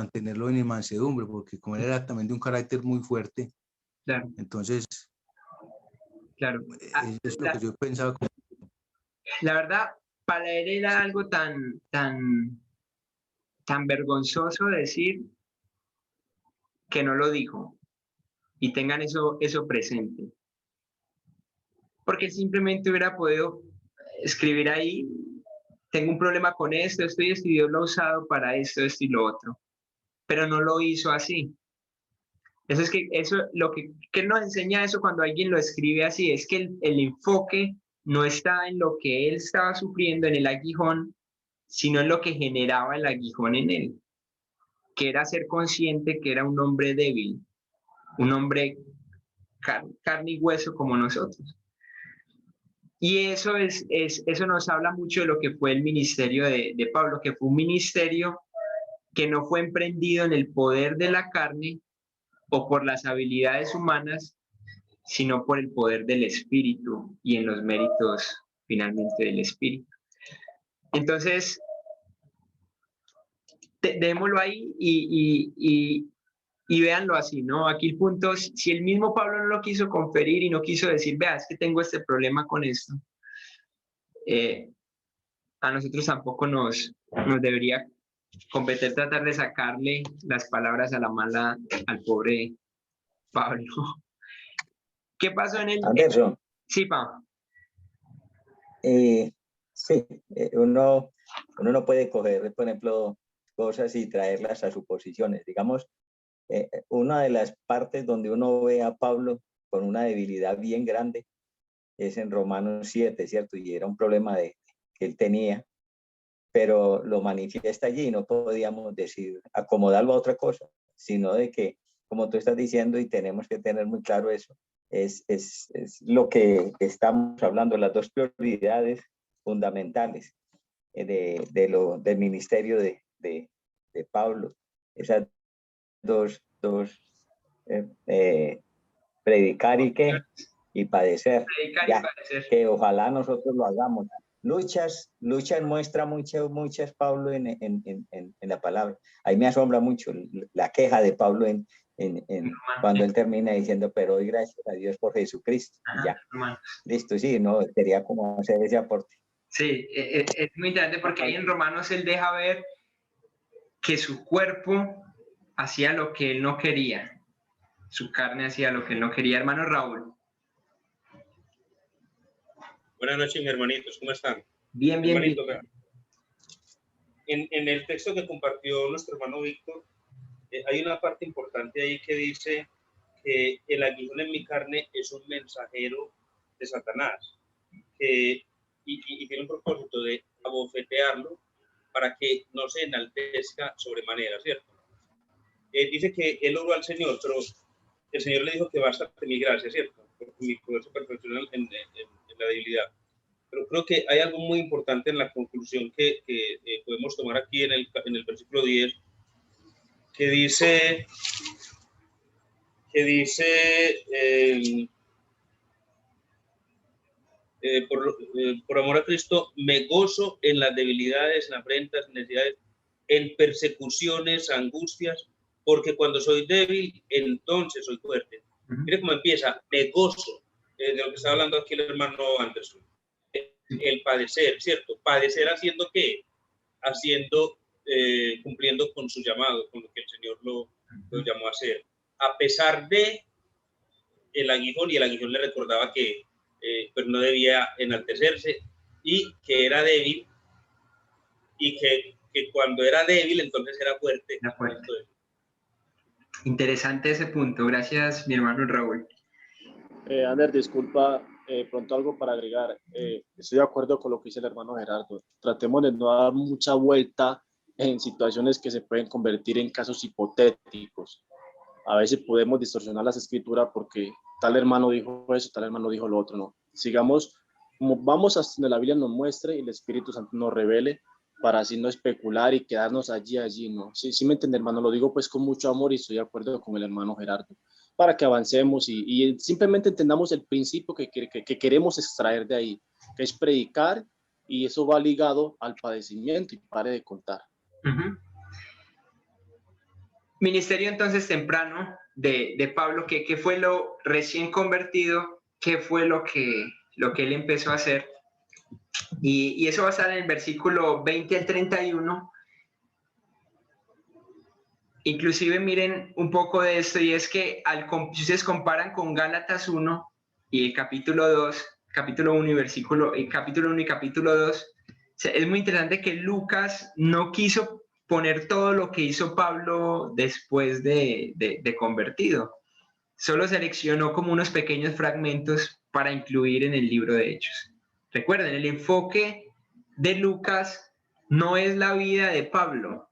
en mansedumbre, porque como él era también de un carácter muy fuerte, claro. Entonces, claro. Es lo que yo pensaba. La verdad, para él era algo tan vergonzoso decir que no lo dijo, y tengan eso presente. Porque él simplemente hubiera podido escribir ahí: tengo un problema con esto y Dios lo ha usado para esto y lo otro. Pero no lo hizo así. Lo que nos enseña eso cuando alguien lo escribe así, es que el enfoque no está en lo que él estaba sufriendo, en el aguijón, sino en lo que generaba el aguijón en él, que era ser consciente que era un hombre débil, un hombre carne y hueso como nosotros. Y eso nos habla mucho de lo que fue el ministerio de Pablo, que fue un ministerio que no fue emprendido en el poder de la carne o por las habilidades humanas, sino por el poder del Espíritu y en los méritos finalmente del Espíritu. Entonces, démoslo ahí y véanlo así, ¿no? Aquí el punto es, si el mismo Pablo no lo quiso conferir y no quiso decir: vea, es que tengo este problema con esto, a nosotros tampoco nos debería competir tratar de sacarle las palabras a la mala al pobre Pablo. ¿Qué pasó en el... Anderson. Sí, Pablo. Sí, uno no puede coger, por ejemplo, cosas y traerlas a suposiciones. Digamos, una de las partes donde uno ve a Pablo con una debilidad bien grande es en Romanos 7, ¿cierto? Y era un problema que él tenía, pero lo manifiesta allí y no podíamos decir, acomodarlo a otra cosa, sino de que, como tú estás diciendo, y tenemos que tener muy claro eso, es lo que estamos hablando, las dos prioridades fundamentales del ministerio de Pablo. Esas dos predicar y padecer. Predicar ya, y padecer. Que ojalá nosotros lo hagamos. Luchas muestra muchas Pablo en la palabra. Ahí me asombra mucho la queja de Pablo cuando él termina diciendo: pero doy gracias a Dios por Jesucristo. Ajá, ya, hermano. Listo, sí, no, quería como hacer ese aporte. Sí, es muy interesante porque ahí en Romanos él deja ver que su cuerpo hacía lo que él no quería, su carne hacía lo que él no quería. Hermano Raúl. Buenas noches, mis hermanitos, ¿cómo están? Bien, bien, Hermanito, bien. En el texto que compartió nuestro hermano Víctor, hay una parte importante ahí que dice que el aguijón en mi carne es un mensajero de Satanás, y tiene un propósito de abofetearlo para que no se enaltezca sobremanera, ¿cierto? Dice que él oró al Señor, pero el Señor le dijo que basta de mi gracia, ¿cierto? Porque mi poder se perfecciona en la debilidad. Pero creo que hay algo muy importante en la conclusión que podemos tomar aquí en el versículo 10, que dice por amor a Cristo, me gozo en las debilidades, en afrentas, necesidades, en persecuciones, angustias, porque cuando soy débil, entonces soy fuerte. Mire cómo empieza, me gozo, de lo que está hablando aquí el hermano Anderson. El padecer, ¿cierto? Padecer haciendo ¿qué? Haciendo, cumpliendo con su llamado, con lo que el Señor lo llamó a hacer. A pesar de el aguijón, y el aguijón le recordaba que pues no debía enaltecerse y que era débil, y que cuando era débil entonces era fuerte. Era fuerte. Interesante ese punto. Gracias, mi hermano Raúl. Ander, disculpa, pronto algo para agregar. Estoy de acuerdo con lo que dice el hermano Gerardo. Tratemos de no dar mucha vuelta en situaciones que se pueden convertir en casos hipotéticos. A veces podemos distorsionar las escrituras porque tal hermano dijo eso, tal hermano dijo lo otro. No, sigamos como vamos hasta donde la Biblia nos muestre y el Espíritu Santo nos revele, para así no especular y quedarnos allí, ¿no? Sí me entiende, hermano, lo digo pues con mucho amor y estoy de acuerdo con el hermano Gerardo, para que avancemos y simplemente entendamos el principio que queremos extraer de ahí, que es predicar, y eso va ligado al padecimiento, y pare de contar. Ministerio entonces temprano de Pablo, ¿qué fue lo recién convertido? ¿Qué fue lo que él empezó a hacer? Y eso va a estar en el versículo 20 al 31. Inclusive miren un poco de esto, y es que si ustedes comparan con Gálatas 1 y el capítulo 2, capítulo 1 y capítulo 1 y capítulo 2, es muy interesante que Lucas no quiso poner todo lo que hizo Pablo después de convertido. Solo seleccionó como unos pequeños fragmentos para incluir en el libro de Hechos. Recuerden, el enfoque de Lucas no es la vida de Pablo.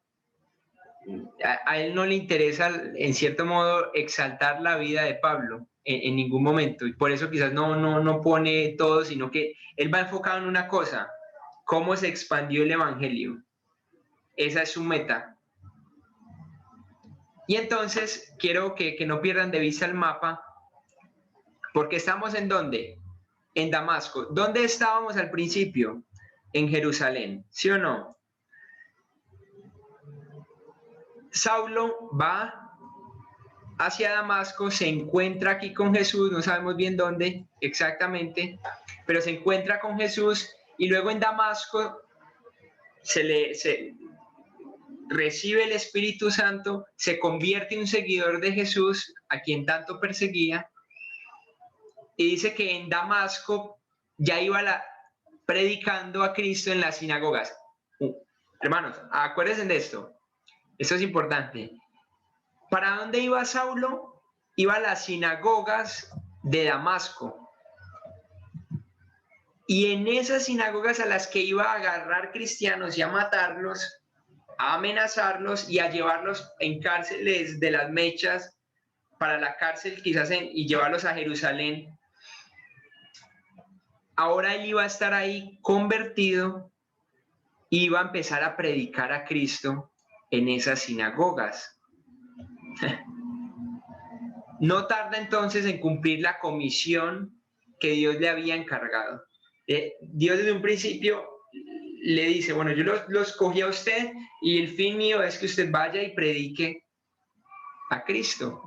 A él no le interesa, en cierto modo, exaltar la vida de Pablo en ningún momento. Y por eso quizás no pone todo, sino que él va enfocado en una cosa: cómo se expandió el evangelio. Esa es su meta. Y entonces quiero que no pierdan de vista el mapa, porque estamos ¿en dónde? En Damasco. ¿Dónde estábamos al principio? En Jerusalén, ¿sí o no? Saulo va hacia Damasco, se encuentra aquí con Jesús, no sabemos bien dónde exactamente, pero se encuentra con Jesús, y luego en Damasco se recibe el Espíritu Santo, se convierte en un seguidor de Jesús, a quien tanto perseguía, y dice que en Damasco ya iba predicando a Cristo en las sinagogas. Hermanos, acuérdense de esto. Esto es importante. ¿Para dónde iba Saulo? Iba a las sinagogas de Damasco. Y en esas sinagogas a las que iba a agarrar cristianos y a matarlos, a amenazarlos y a llevarlos en cárceles de las mechas, para la cárcel quizás, y llevarlos a Jerusalén. Ahora él iba a estar ahí convertido y iba a empezar a predicar a Cristo en esas sinagogas. No tarda entonces en cumplir la comisión que Dios le había encargado. Dios desde un principio le dice: bueno, yo lo escogí a usted, y el fin mío es que usted vaya y predique a Cristo.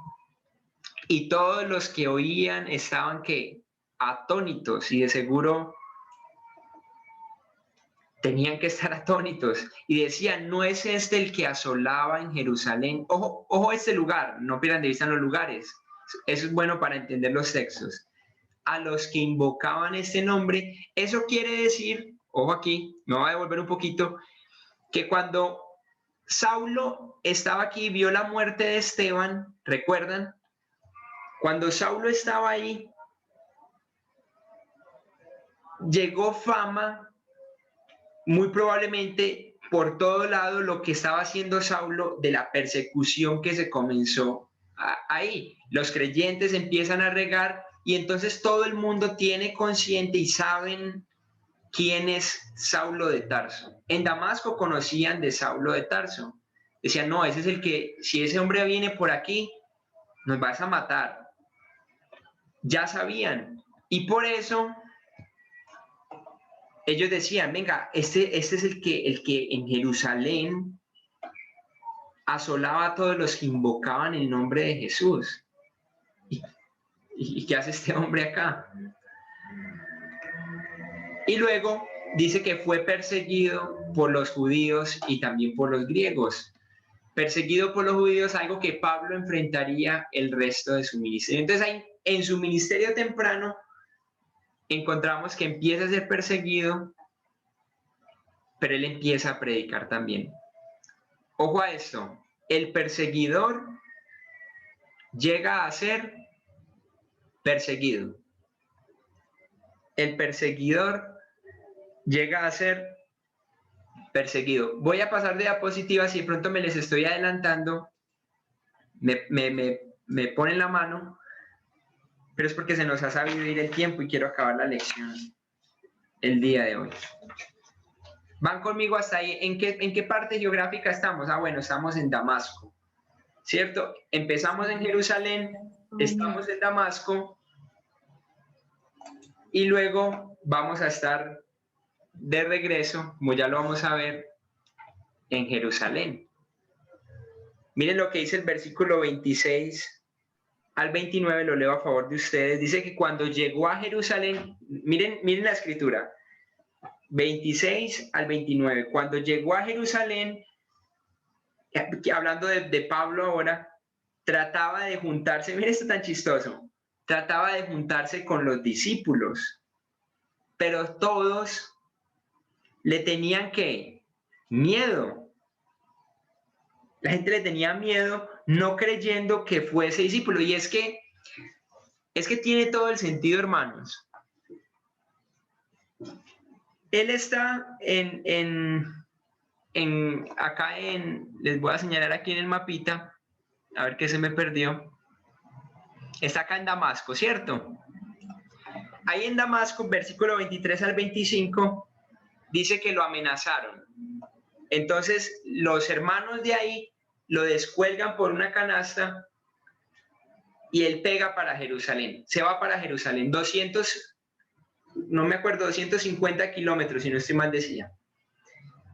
Y todos los que oían estaban atónitos, y de seguro tenían que estar atónitos, y decían: ¿no es este el que asolaba en Jerusalén? Ojo este lugar, no pierdan de vista los lugares, eso es bueno para entender los textos. A los que invocaban este nombre. Eso quiere decir, ojo aquí, me voy a devolver un poquito, que cuando Saulo estaba aquí, vio la muerte de Esteban, ¿recuerdan? Cuando Saulo estaba ahí, llegó fama, muy probablemente por todo lado, lo que estaba haciendo Saulo, de la persecución que se comenzó ahí. Los creyentes empiezan a regar, y entonces todo el mundo tiene consciente y saben quién es Saulo de Tarso. En Damasco conocían de Saulo de Tarso, Decían, no, ese es el que, si ese hombre viene por aquí, nos vas a matar. Ya sabían. Y por eso ellos decían, venga, este es el que en Jerusalén asolaba a todos los que invocaban el nombre de Jesús. ¿Y qué hace este hombre acá? Y luego dice que fue perseguido por los judíos y también por los griegos. Perseguido por los judíos, algo que Pablo enfrentaría el resto de su ministerio. Entonces, ahí, en su ministerio temprano, encontramos que empieza a ser perseguido, pero él empieza a predicar también. Ojo a esto, el perseguidor llega a ser perseguido. El perseguidor llega a ser perseguido. Voy a pasar de diapositivas y de pronto me les estoy adelantando. Me ponen la mano, pero es porque se nos ha sabido ir el tiempo y quiero acabar la lección el día de hoy. ¿Van conmigo hasta ahí? ¿En qué parte geográfica estamos? Ah, bueno, estamos en Damasco, ¿cierto? Empezamos en Jerusalén, estamos en Damasco y luego vamos a estar de regreso, como ya lo vamos a ver, en Jerusalén. Miren lo que dice el versículo 26 al 29, lo leo a favor de ustedes. Dice que cuando llegó a Jerusalén, miren la escritura, 26 al 29, cuando llegó a Jerusalén, hablando de Pablo ahora, trataba de juntarse, miren esto tan chistoso, trataba de juntarse con los discípulos, pero todos le tenían ¿qué? Miedo. La gente le tenía miedo, no creyendo que fuese discípulo. Y es que tiene todo el sentido, hermanos. Él está acá les voy a señalar aquí en el mapita, a ver qué se me perdió. Está acá en Damasco, ¿cierto? Ahí en Damasco, versículo 23 al 25, dice que lo amenazaron. Entonces, los hermanos de ahí lo descuelgan por una canasta y él pega para Jerusalén. Se va para Jerusalén, 250 kilómetros, si no estoy mal decía.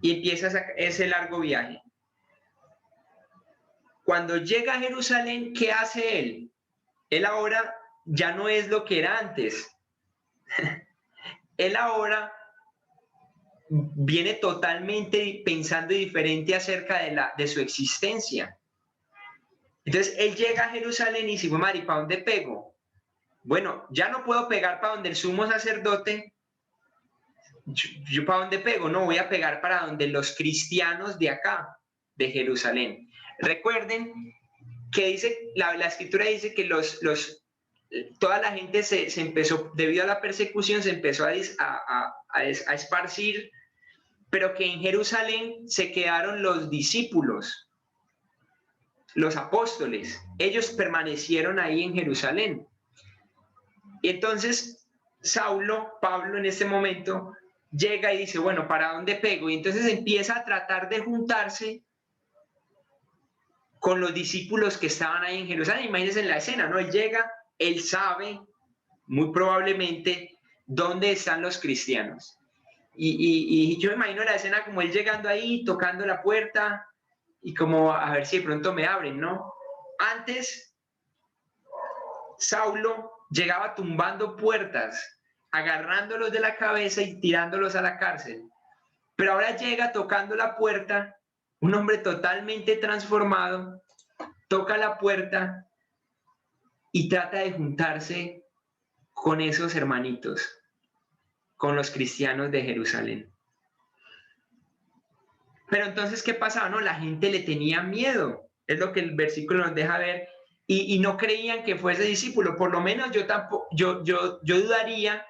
Y empieza ese largo viaje. Cuando llega a Jerusalén, ¿qué hace él? Él ahora ya no es lo que era antes. Él ahora viene totalmente pensando diferente acerca de su existencia. Entonces, él llega a Jerusalén y dice, bueno, Mari, ¿para dónde pego? Bueno, ya no puedo pegar para donde el sumo sacerdote. ¿Yo para dónde pego? No, voy a pegar para donde los cristianos de acá, de Jerusalén. Recuerden que dice, la escritura dice que toda la gente se empezó, debido a la persecución, se empezó a esparcir, pero que en Jerusalén se quedaron los discípulos, los apóstoles. Ellos permanecieron ahí en Jerusalén. Y entonces Pablo en este momento llega y dice, bueno, ¿para dónde pego? Y entonces empieza a tratar de juntarse con los discípulos que estaban ahí en Jerusalén. Imagínense en la escena, ¿no? Él llega, él sabe muy probablemente dónde están los cristianos. Y yo me imagino la escena como él llegando ahí, tocando la puerta y como a ver si de pronto me abren, ¿no? Antes, Saulo llegaba tumbando puertas, agarrándolos de la cabeza y tirándolos a la cárcel. Pero ahora llega tocando la puerta, un hombre totalmente transformado, toca la puerta y trata de juntarse con esos hermanitos, con los cristianos de Jerusalén. Pero entonces, ¿qué pasaba? No, la gente le tenía miedo, es lo que el versículo nos deja ver, y no creían que fuese discípulo. Por lo menos yo dudaría,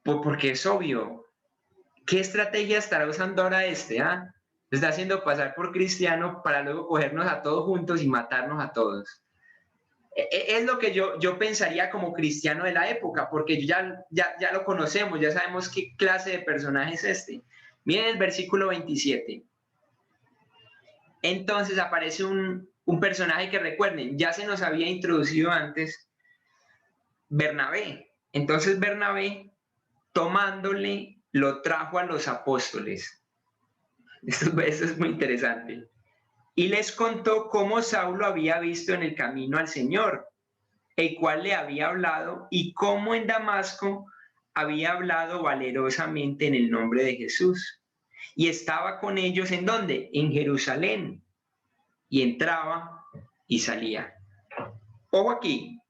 porque es obvio, ¿qué estrategia estará usando ahora está haciendo pasar por cristiano para luego cogernos a todos juntos y matarnos a todos? Es lo que yo pensaría como cristiano de la época, porque ya lo conocemos, ya sabemos qué clase de personaje es este. Miren el versículo 27. Entonces aparece un personaje que recuerden, ya se nos había introducido antes, Bernabé. Entonces Bernabé, tomándole, lo trajo a los apóstoles. Esto es muy interesante. Y les contó cómo Saulo había visto en el camino al Señor, el cual le había hablado, y cómo en Damasco había hablado valerosamente en el nombre de Jesús. Y estaba con ellos, ¿en dónde? En Jerusalén. Y entraba y salía. Ojo aquí.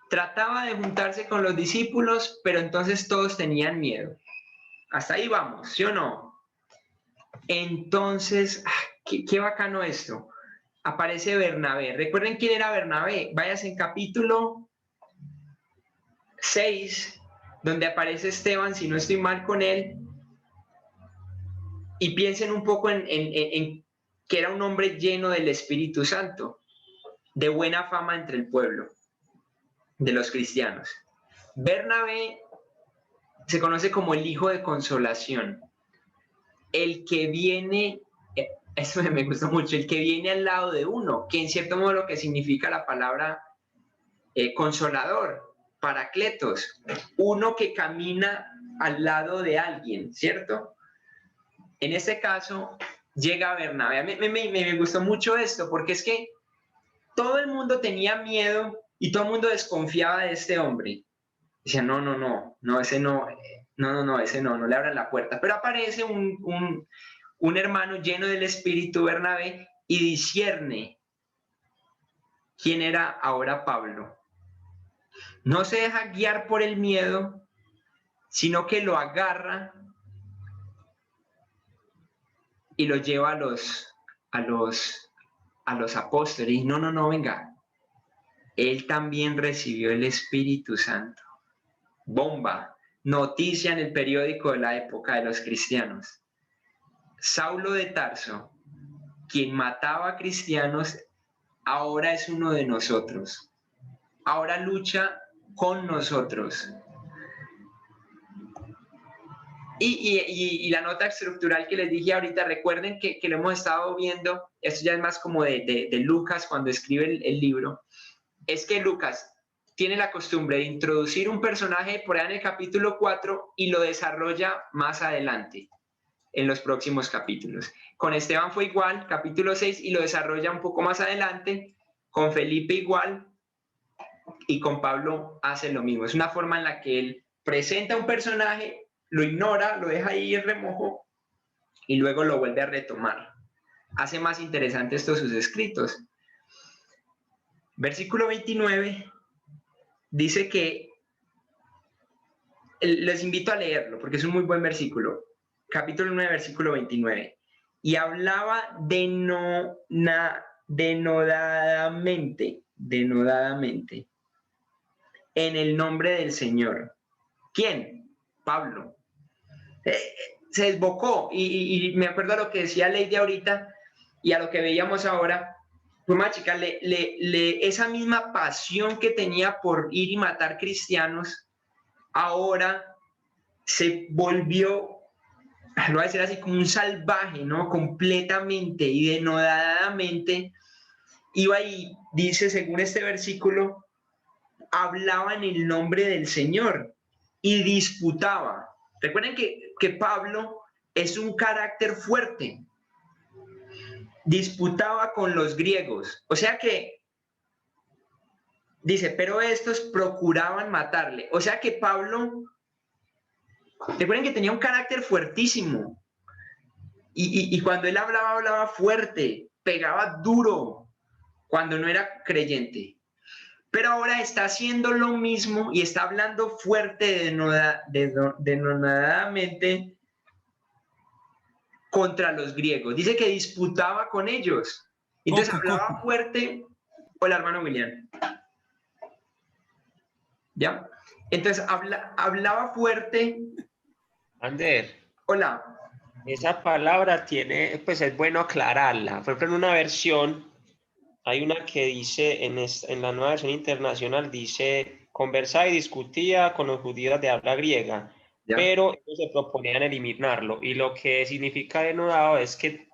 Trataba de juntarse con los discípulos, pero entonces todos tenían miedo. Hasta ahí vamos, ¿sí o no? Entonces, qué bacano esto. Aparece Bernabé. ¿Recuerden quién era Bernabé? Váyanse en capítulo 6, donde aparece Esteban, si no estoy mal con él, y piensen un poco en que era un hombre lleno del Espíritu Santo, de buena fama entre el pueblo, de los cristianos. Bernabé se conoce como el hijo de consolación, el que viene, eso me gustó mucho, el que viene al lado de uno, que en cierto modo lo que significa la palabra consolador, paracletos, uno que camina al lado de alguien, ¿cierto? En este caso llega Bernabé. A mí me gustó mucho esto, porque es que todo el mundo tenía miedo y todo el mundo desconfiaba de este hombre. Decía, no, ese no, ese no le abran la puerta. Pero aparece un hermano lleno del Espíritu, Bernabé, y discierne quién era ahora Pablo. No se deja guiar por el miedo, sino que lo agarra y lo lleva a los apóstoles. Y no, venga. Él también recibió el Espíritu Santo. Bomba, noticia en el periódico de la época de los cristianos. Saulo de Tarso, quien mataba a cristianos, ahora es uno de nosotros. Ahora lucha con nosotros. Y la nota estructural que les dije ahorita, recuerden que lo hemos estado viendo, esto ya es más como de Lucas cuando escribe el libro, es que Lucas tiene la costumbre de introducir un personaje por ahí en el capítulo 4 y lo desarrolla más adelante, en los próximos capítulos. Con Esteban fue igual, capítulo 6, y lo desarrolla un poco más adelante, con Felipe igual, y con Pablo hace lo mismo. Es una forma en la que él presenta un personaje, lo ignora, lo deja ahí en remojo, y luego lo vuelve a retomar. Hace más interesante estos sus escritos. Versículo 29 dice que, les invito a leerlo porque es un muy buen versículo, capítulo 9, versículo 29, y hablaba denodadamente en el nombre del Señor. ¿Quién? Pablo. Se desbocó y me acuerdo a lo que decía Lady ahorita y a lo que veíamos ahora. Pues más chica, esa misma pasión que tenía por ir y matar cristianos, ahora se volvió, lo voy a decir así, como un salvaje, ¿no? Completamente y denodadamente iba y dice, según este versículo, hablaba en el nombre del Señor y disputaba. Recuerden que Pablo es un carácter fuerte. Disputaba con los griegos, o sea que dice, pero estos procuraban matarle, o sea que Pablo, recuerden que tenía un carácter fuertísimo y cuando él hablaba fuerte, pegaba duro cuando no era creyente, pero ahora está haciendo lo mismo y está hablando fuerte denodadamente contra los griegos. Dice que disputaba con ellos. Entonces hablaba fuerte. Hola, hermano William. ¿Ya? Entonces hablaba fuerte. Ander. Hola. Esa palabra tiene, pues es bueno aclararla. Por ejemplo, en una versión, hay una que dice, en la nueva versión internacional, dice, conversaba y discutía con los judíos de habla griega. pero ellos se proponían eliminarlo. Y lo que significa denodado es que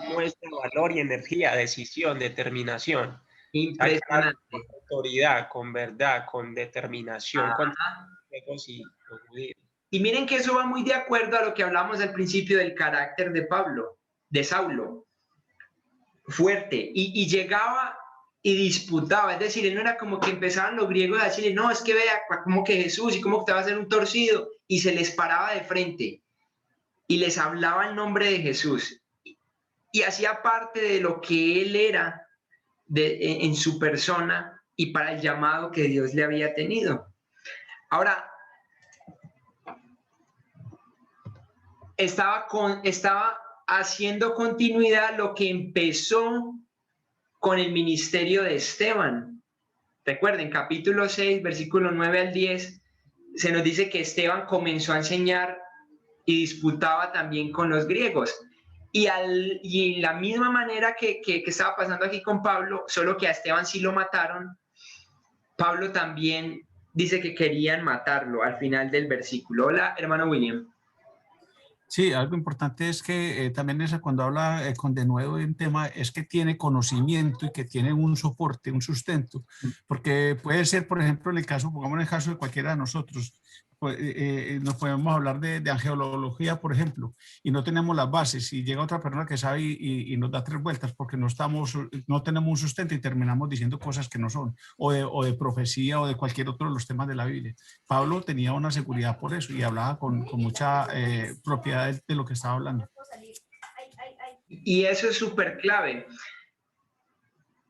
muestra valor y energía, decisión, determinación. Impresionante. Con autoridad, con verdad, con determinación, con los y los judíos. Y miren que eso va muy de acuerdo a lo que hablamos al principio del carácter de Pablo, de Saulo. Fuerte. Y llegaba y disputaba. Es decir, él no era como que empezaban los griegos a decirle, no, es que vea, como que Jesús y como que te va a hacer un torcido. Y se les paraba de frente y les hablaba el nombre de Jesús. Y hacía parte de lo que él era en su persona y para el llamado que Dios le había tenido. Ahora, estaba haciendo continuidad lo que empezó con el ministerio de Esteban. Recuerden, capítulo 6, versículo 9 al 10, se nos dice que Esteban comenzó a enseñar y disputaba también con los griegos. Y en la misma manera que estaba pasando aquí con Pablo, solo que a Esteban sí lo mataron, Pablo también dice que querían matarlo al final del versículo. Hola, hermano William. Sí, algo importante es que también cuando habla con denuedo en tema es que tiene conocimiento y que tiene un soporte, un sustento, porque puede ser, por ejemplo, en el caso, pongamos en el caso de cualquiera de nosotros, nos podemos hablar de angeología, por ejemplo, y no tenemos las bases y llega otra persona que sabe y nos da tres vueltas porque no tenemos un sustento y terminamos diciendo cosas que no son, o de profecía o de cualquier otro de los temas de la Biblia. Pablo tenía una seguridad por eso y hablaba con mucha propiedad de lo que estaba hablando. Y eso es súper clave.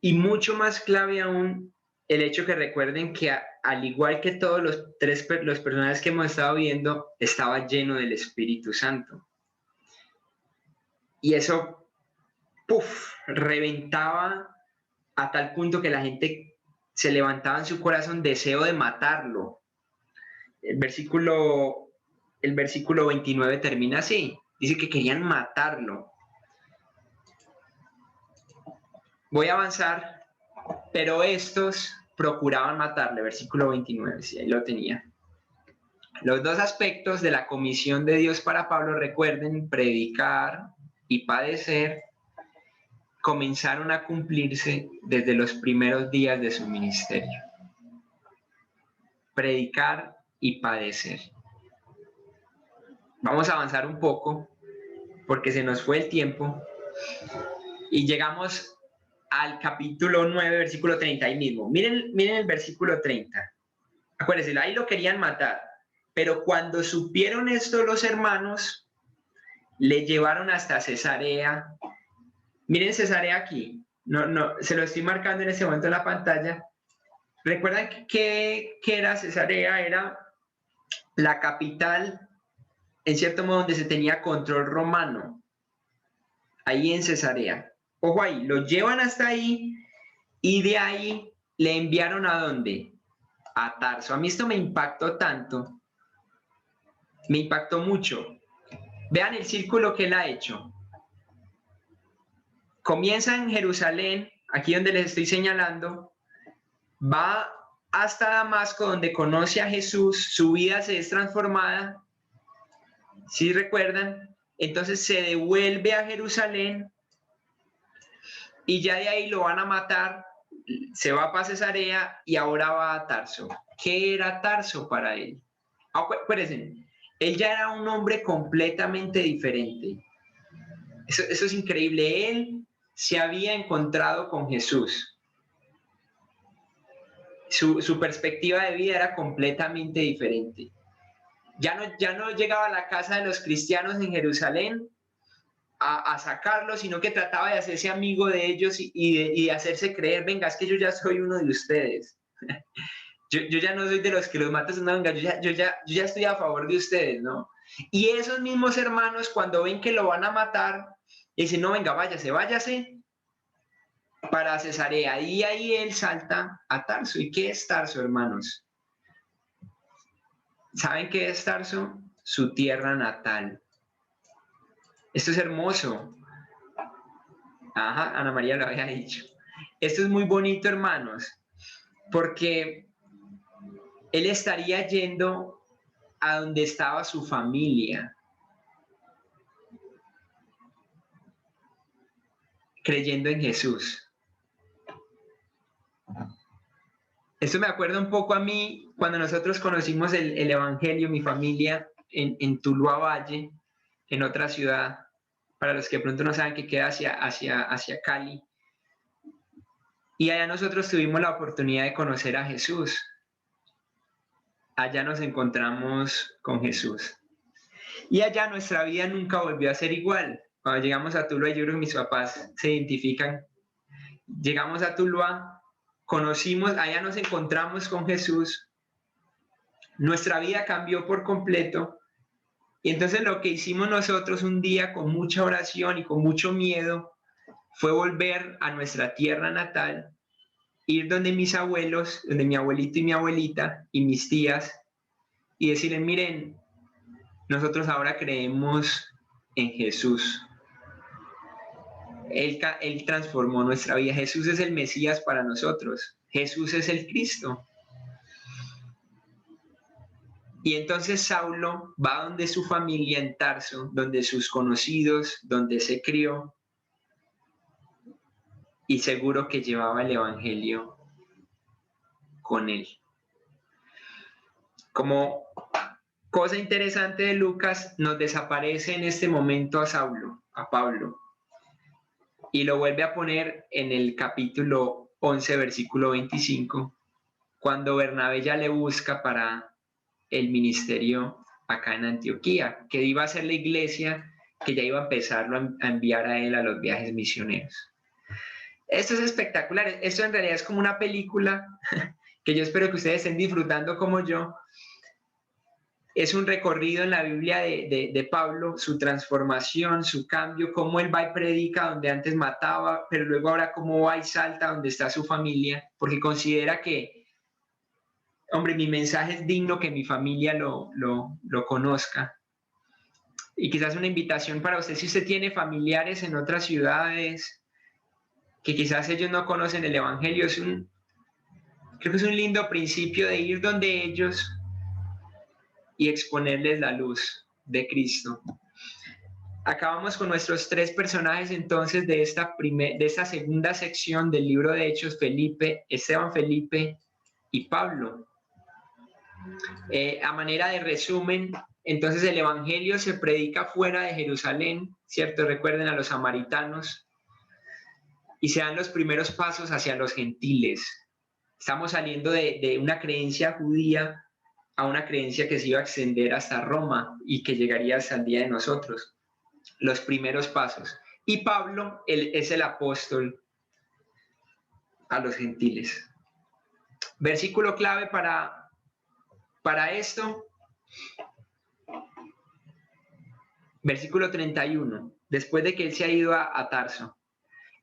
Y mucho más clave aún el hecho que recuerden que al igual que todos los personajes que hemos estado viendo, estaba lleno del Espíritu Santo. Y eso, reventaba a tal punto que la gente se levantaba en su corazón deseo de matarlo. El versículo 29 termina así. Dice que querían matarlo. Voy a avanzar, pero estos procuraban matarle. Versículo 29, sí, ahí lo tenía. Los dos aspectos de la comisión de Dios para Pablo, recuerden, predicar y padecer, comenzaron a cumplirse desde los primeros días de su ministerio. Predicar y padecer. Vamos a avanzar un poco porque se nos fue el tiempo y llegamos al capítulo 9, versículo 30 ahí mismo. Miren el versículo 30. Acuérdense, ahí lo querían matar, pero cuando supieron esto los hermanos, le llevaron hasta Cesarea. Miren Cesarea aquí. No, se lo estoy marcando en este momento en la pantalla. ¿Recuerdan que era Cesarea? Era la capital, en cierto modo, donde se tenía control romano. Ahí en Cesarea. Ojo ahí, lo llevan hasta ahí y de ahí le enviaron ¿a dónde? A Tarso. A mí esto me impactó tanto. Me impactó mucho. Vean el círculo que él ha hecho. Comienza en Jerusalén, aquí donde les estoy señalando, va hasta Damasco, donde conoce a Jesús, su vida se es transformada. ¿Sí recuerdan? Entonces se devuelve a Jerusalén y ya de ahí lo van a matar, se va para Cesarea y ahora va a Tarso. ¿Qué era Tarso para él? Acuérdense, él ya era un hombre completamente diferente. Eso es increíble. Él se había encontrado con Jesús. Su perspectiva de vida era completamente diferente. Ya no llegaba a la casa de los cristianos en Jerusalén a sacarlos, sino que trataba de hacerse amigo de ellos y de hacerse creer, venga, es que yo ya soy uno de ustedes. yo ya no soy de los que los matas, no, venga, yo ya estoy a favor de ustedes, ¿no? Y esos mismos hermanos, cuando ven que lo van a matar, dicen, no, venga, váyase para Cesarea. Y ahí él salta a Tarso. ¿Y qué es Tarso, hermanos? ¿Saben qué es Tarso? Su tierra natal. Esto es hermoso. Ajá, Ana María lo había dicho. Esto es muy bonito, hermanos, porque él estaría yendo a donde estaba su familia, creyendo en Jesús. Esto me acuerda un poco a mí cuando nosotros conocimos el Evangelio, mi familia, en Tuluá Valle, en otra ciudad, para los que de pronto no saben, que queda hacia Cali. Y allá nosotros tuvimos la oportunidad de conocer a Jesús. Allá nos encontramos con Jesús. Y allá nuestra vida nunca volvió a ser igual. Cuando llegamos a Tuluá, yo creo que mis papás se identifican. Llegamos a Tuluá, conocimos, allá nos encontramos con Jesús. Nuestra vida cambió por completo. Y entonces lo que hicimos nosotros un día con mucha oración y con mucho miedo fue volver a nuestra tierra natal, ir donde mis abuelos, donde mi abuelito y mi abuelita y mis tías, y decirles: miren, nosotros ahora creemos en Jesús. Él transformó nuestra vida. Jesús es el Mesías para nosotros. Jesús es el Cristo. Y entonces Saulo va donde su familia en Tarso, donde sus conocidos, donde se crió, y seguro que llevaba el Evangelio con él. Como cosa interesante de Lucas, nos desaparece en este momento a Saulo, a Pablo, y lo vuelve a poner en el capítulo 11, versículo 25, cuando Bernabé ya le busca para el ministerio acá en Antioquía, que iba a ser la iglesia que ya iba a empezarlo a enviar a él a los viajes misioneros. Esto es espectacular. Esto en realidad es como una película que yo espero que ustedes estén disfrutando como yo. Es un recorrido en la Biblia de Pablo, su transformación, su cambio, cómo él va y predica donde antes mataba, pero luego ahora cómo va y salta donde está su familia, porque considera que, hombre, mi mensaje es digno que mi familia lo conozca. Y quizás una invitación para usted, si usted tiene familiares en otras ciudades, que quizás ellos no conocen el Evangelio, creo que es un lindo principio de ir donde ellos y exponerles la luz de Cristo. Acabamos con nuestros tres personajes entonces de esta segunda sección del libro de Hechos: Esteban, Felipe y Pablo. A manera de resumen, entonces el Evangelio se predica fuera de Jerusalén, ¿cierto? Recuerden a los samaritanos. Y se dan los primeros pasos hacia los gentiles. Estamos saliendo de una creencia judía a una creencia que se iba a extender hasta Roma y que llegaría hasta el día de nosotros. Los primeros pasos. Y Pablo es el apóstol a los gentiles. Versículo clave para esto. Versículo 31. Después de que él se ha ido a Tarso.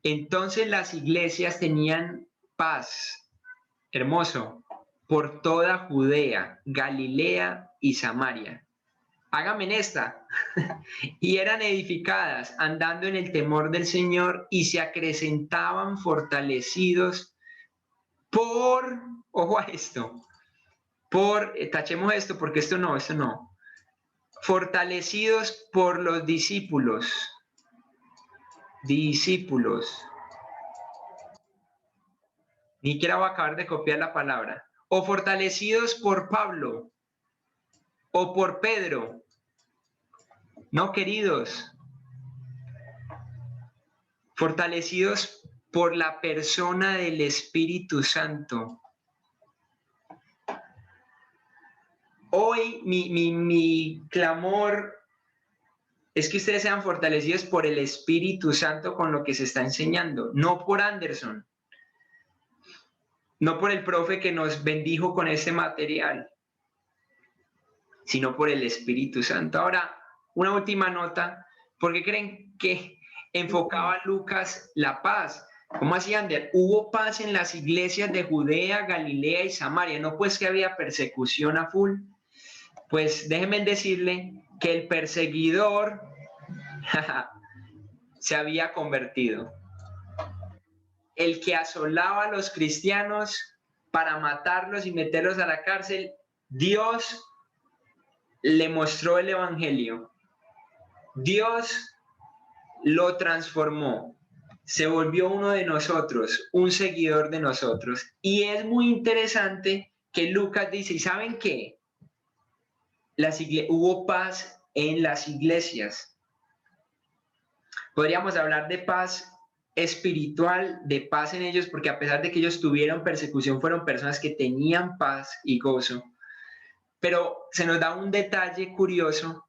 Entonces las iglesias tenían paz, hermoso, por toda Judea, Galilea y Samaria. Hágame en esta. Y eran edificadas, andando en el temor del Señor, y se acrecentaban fortalecidos ojo a esto, tachemos esto porque esto no, fortalecidos por los discípulos. Ni siquiera voy a acabar de copiar la palabra. O fortalecidos por Pablo o por Pedro. No, queridos. Fortalecidos por la persona del Espíritu Santo. Hoy mi clamor es que ustedes sean fortalecidos por el Espíritu Santo con lo que se está enseñando, no por Anderson, no por el profe que nos bendijo con este material, sino por el Espíritu Santo. Ahora, una última nota. ¿Por qué creen que enfocaba Lucas la paz? ¿Cómo así, Ander? Hubo paz en las iglesias de Judea, Galilea y Samaria. No, pues que había persecución a full. Pues déjenme decirle que el perseguidor se había convertido. El que asolaba a los cristianos para matarlos y meterlos a la cárcel, Dios le mostró el evangelio. Dios lo transformó, se volvió uno de nosotros, un seguidor de nosotros. Y es muy interesante que Lucas dice, ¿y saben qué? Hubo paz en las iglesias. Podríamos hablar de paz espiritual, de paz en ellos, porque a pesar de que ellos tuvieron persecución, fueron personas que tenían paz y gozo. Pero se nos da un detalle curioso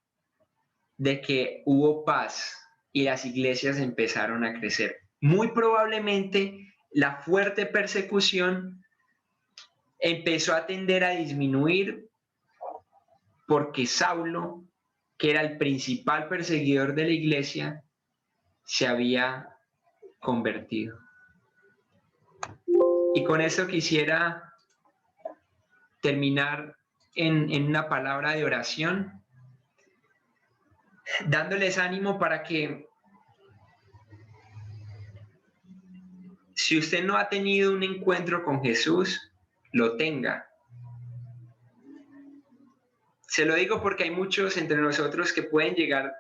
de que hubo paz y las iglesias empezaron a crecer. Muy probablemente la fuerte persecución empezó a tender a disminuir porque Saulo, que era el principal perseguidor de la iglesia, se había convertido. Y con eso quisiera terminar en una palabra de oración, dándoles ánimo para que, si usted no ha tenido un encuentro con Jesús, lo tenga. Se lo digo porque hay muchos entre nosotros que pueden llegar a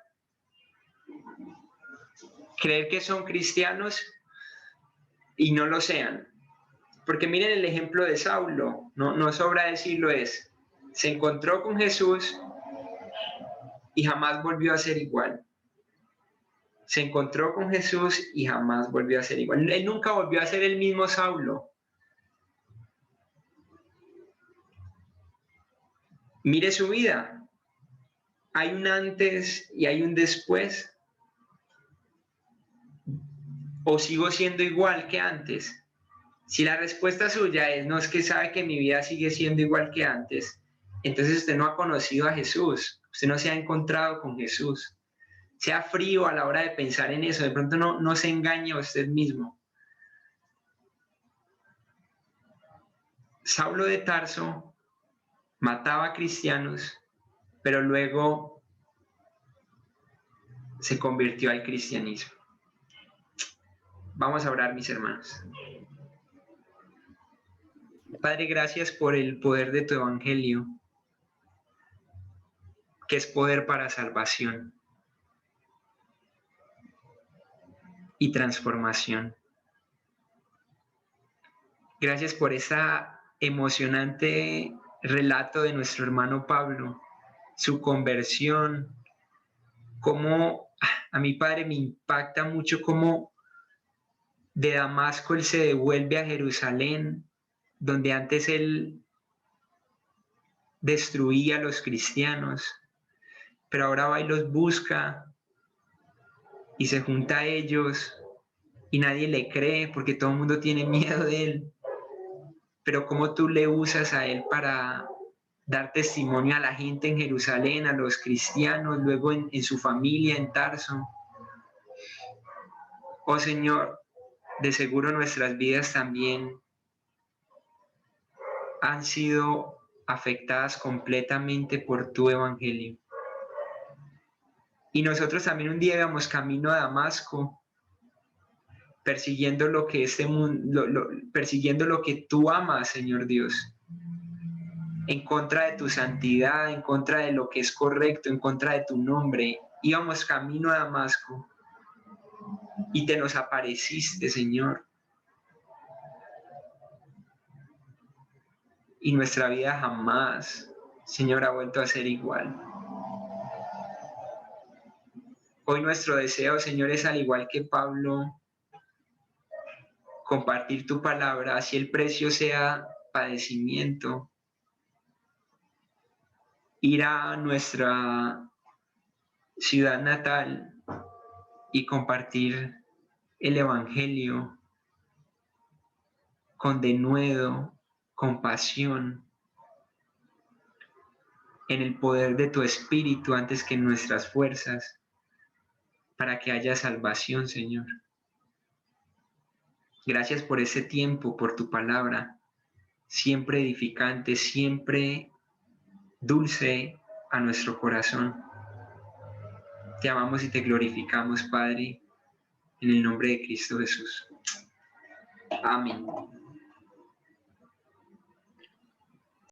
creer que son cristianos y no lo sean. Porque miren el ejemplo de Saulo, no sobra decirlo, se encontró con Jesús y jamás volvió a ser igual. Se encontró con Jesús y jamás volvió a ser igual. Él nunca volvió a ser el mismo Saulo. Mire su vida. Hay un antes y hay un después. ¿O sigo siendo igual que antes? Si la respuesta suya no es que sabe que mi vida sigue siendo igual que antes, entonces usted no ha conocido a Jesús, usted no se ha encontrado con Jesús. Sea frío a la hora de pensar en eso, de pronto no se engañe a usted mismo. Saulo de Tarso mataba a cristianos, pero luego se convirtió al cristianismo. Vamos a orar, mis hermanos. Padre, gracias por el poder de tu evangelio, que es poder para salvación y transformación. Gracias por esa emocionante relato de nuestro hermano Pablo, su conversión, cómo a mi Padre me impacta mucho cómo de Damasco él se devuelve a Jerusalén, donde antes él destruía a los cristianos, pero ahora va y los busca y se junta a ellos y nadie le cree porque todo el mundo tiene miedo de él. Pero cómo tú le usas a él para dar testimonio a la gente en Jerusalén, a los cristianos, luego en su familia en Tarso. Oh Señor, de seguro nuestras vidas también han sido afectadas completamente por tu evangelio. Y nosotros también un día íbamos camino a Damasco, persiguiendo lo que este mundo, persiguiendo lo que tú amas, Señor Dios, en contra de tu santidad, en contra de lo que es correcto, en contra de tu nombre. Íbamos camino a Damasco y te nos apareciste, Señor. Y nuestra vida jamás, Señor, ha vuelto a ser igual. Hoy nuestro deseo, Señor, es al igual que Pablo, compartir tu palabra, así el precio sea padecimiento, ir a nuestra ciudad natal y compartir el evangelio con denuedo, con pasión, en el poder de tu espíritu antes que en nuestras fuerzas, para que haya salvación, Señor. Gracias por ese tiempo, por tu palabra, siempre edificante, siempre dulce a nuestro corazón. Te amamos y te glorificamos, Padre, en el nombre de Cristo Jesús. Amén.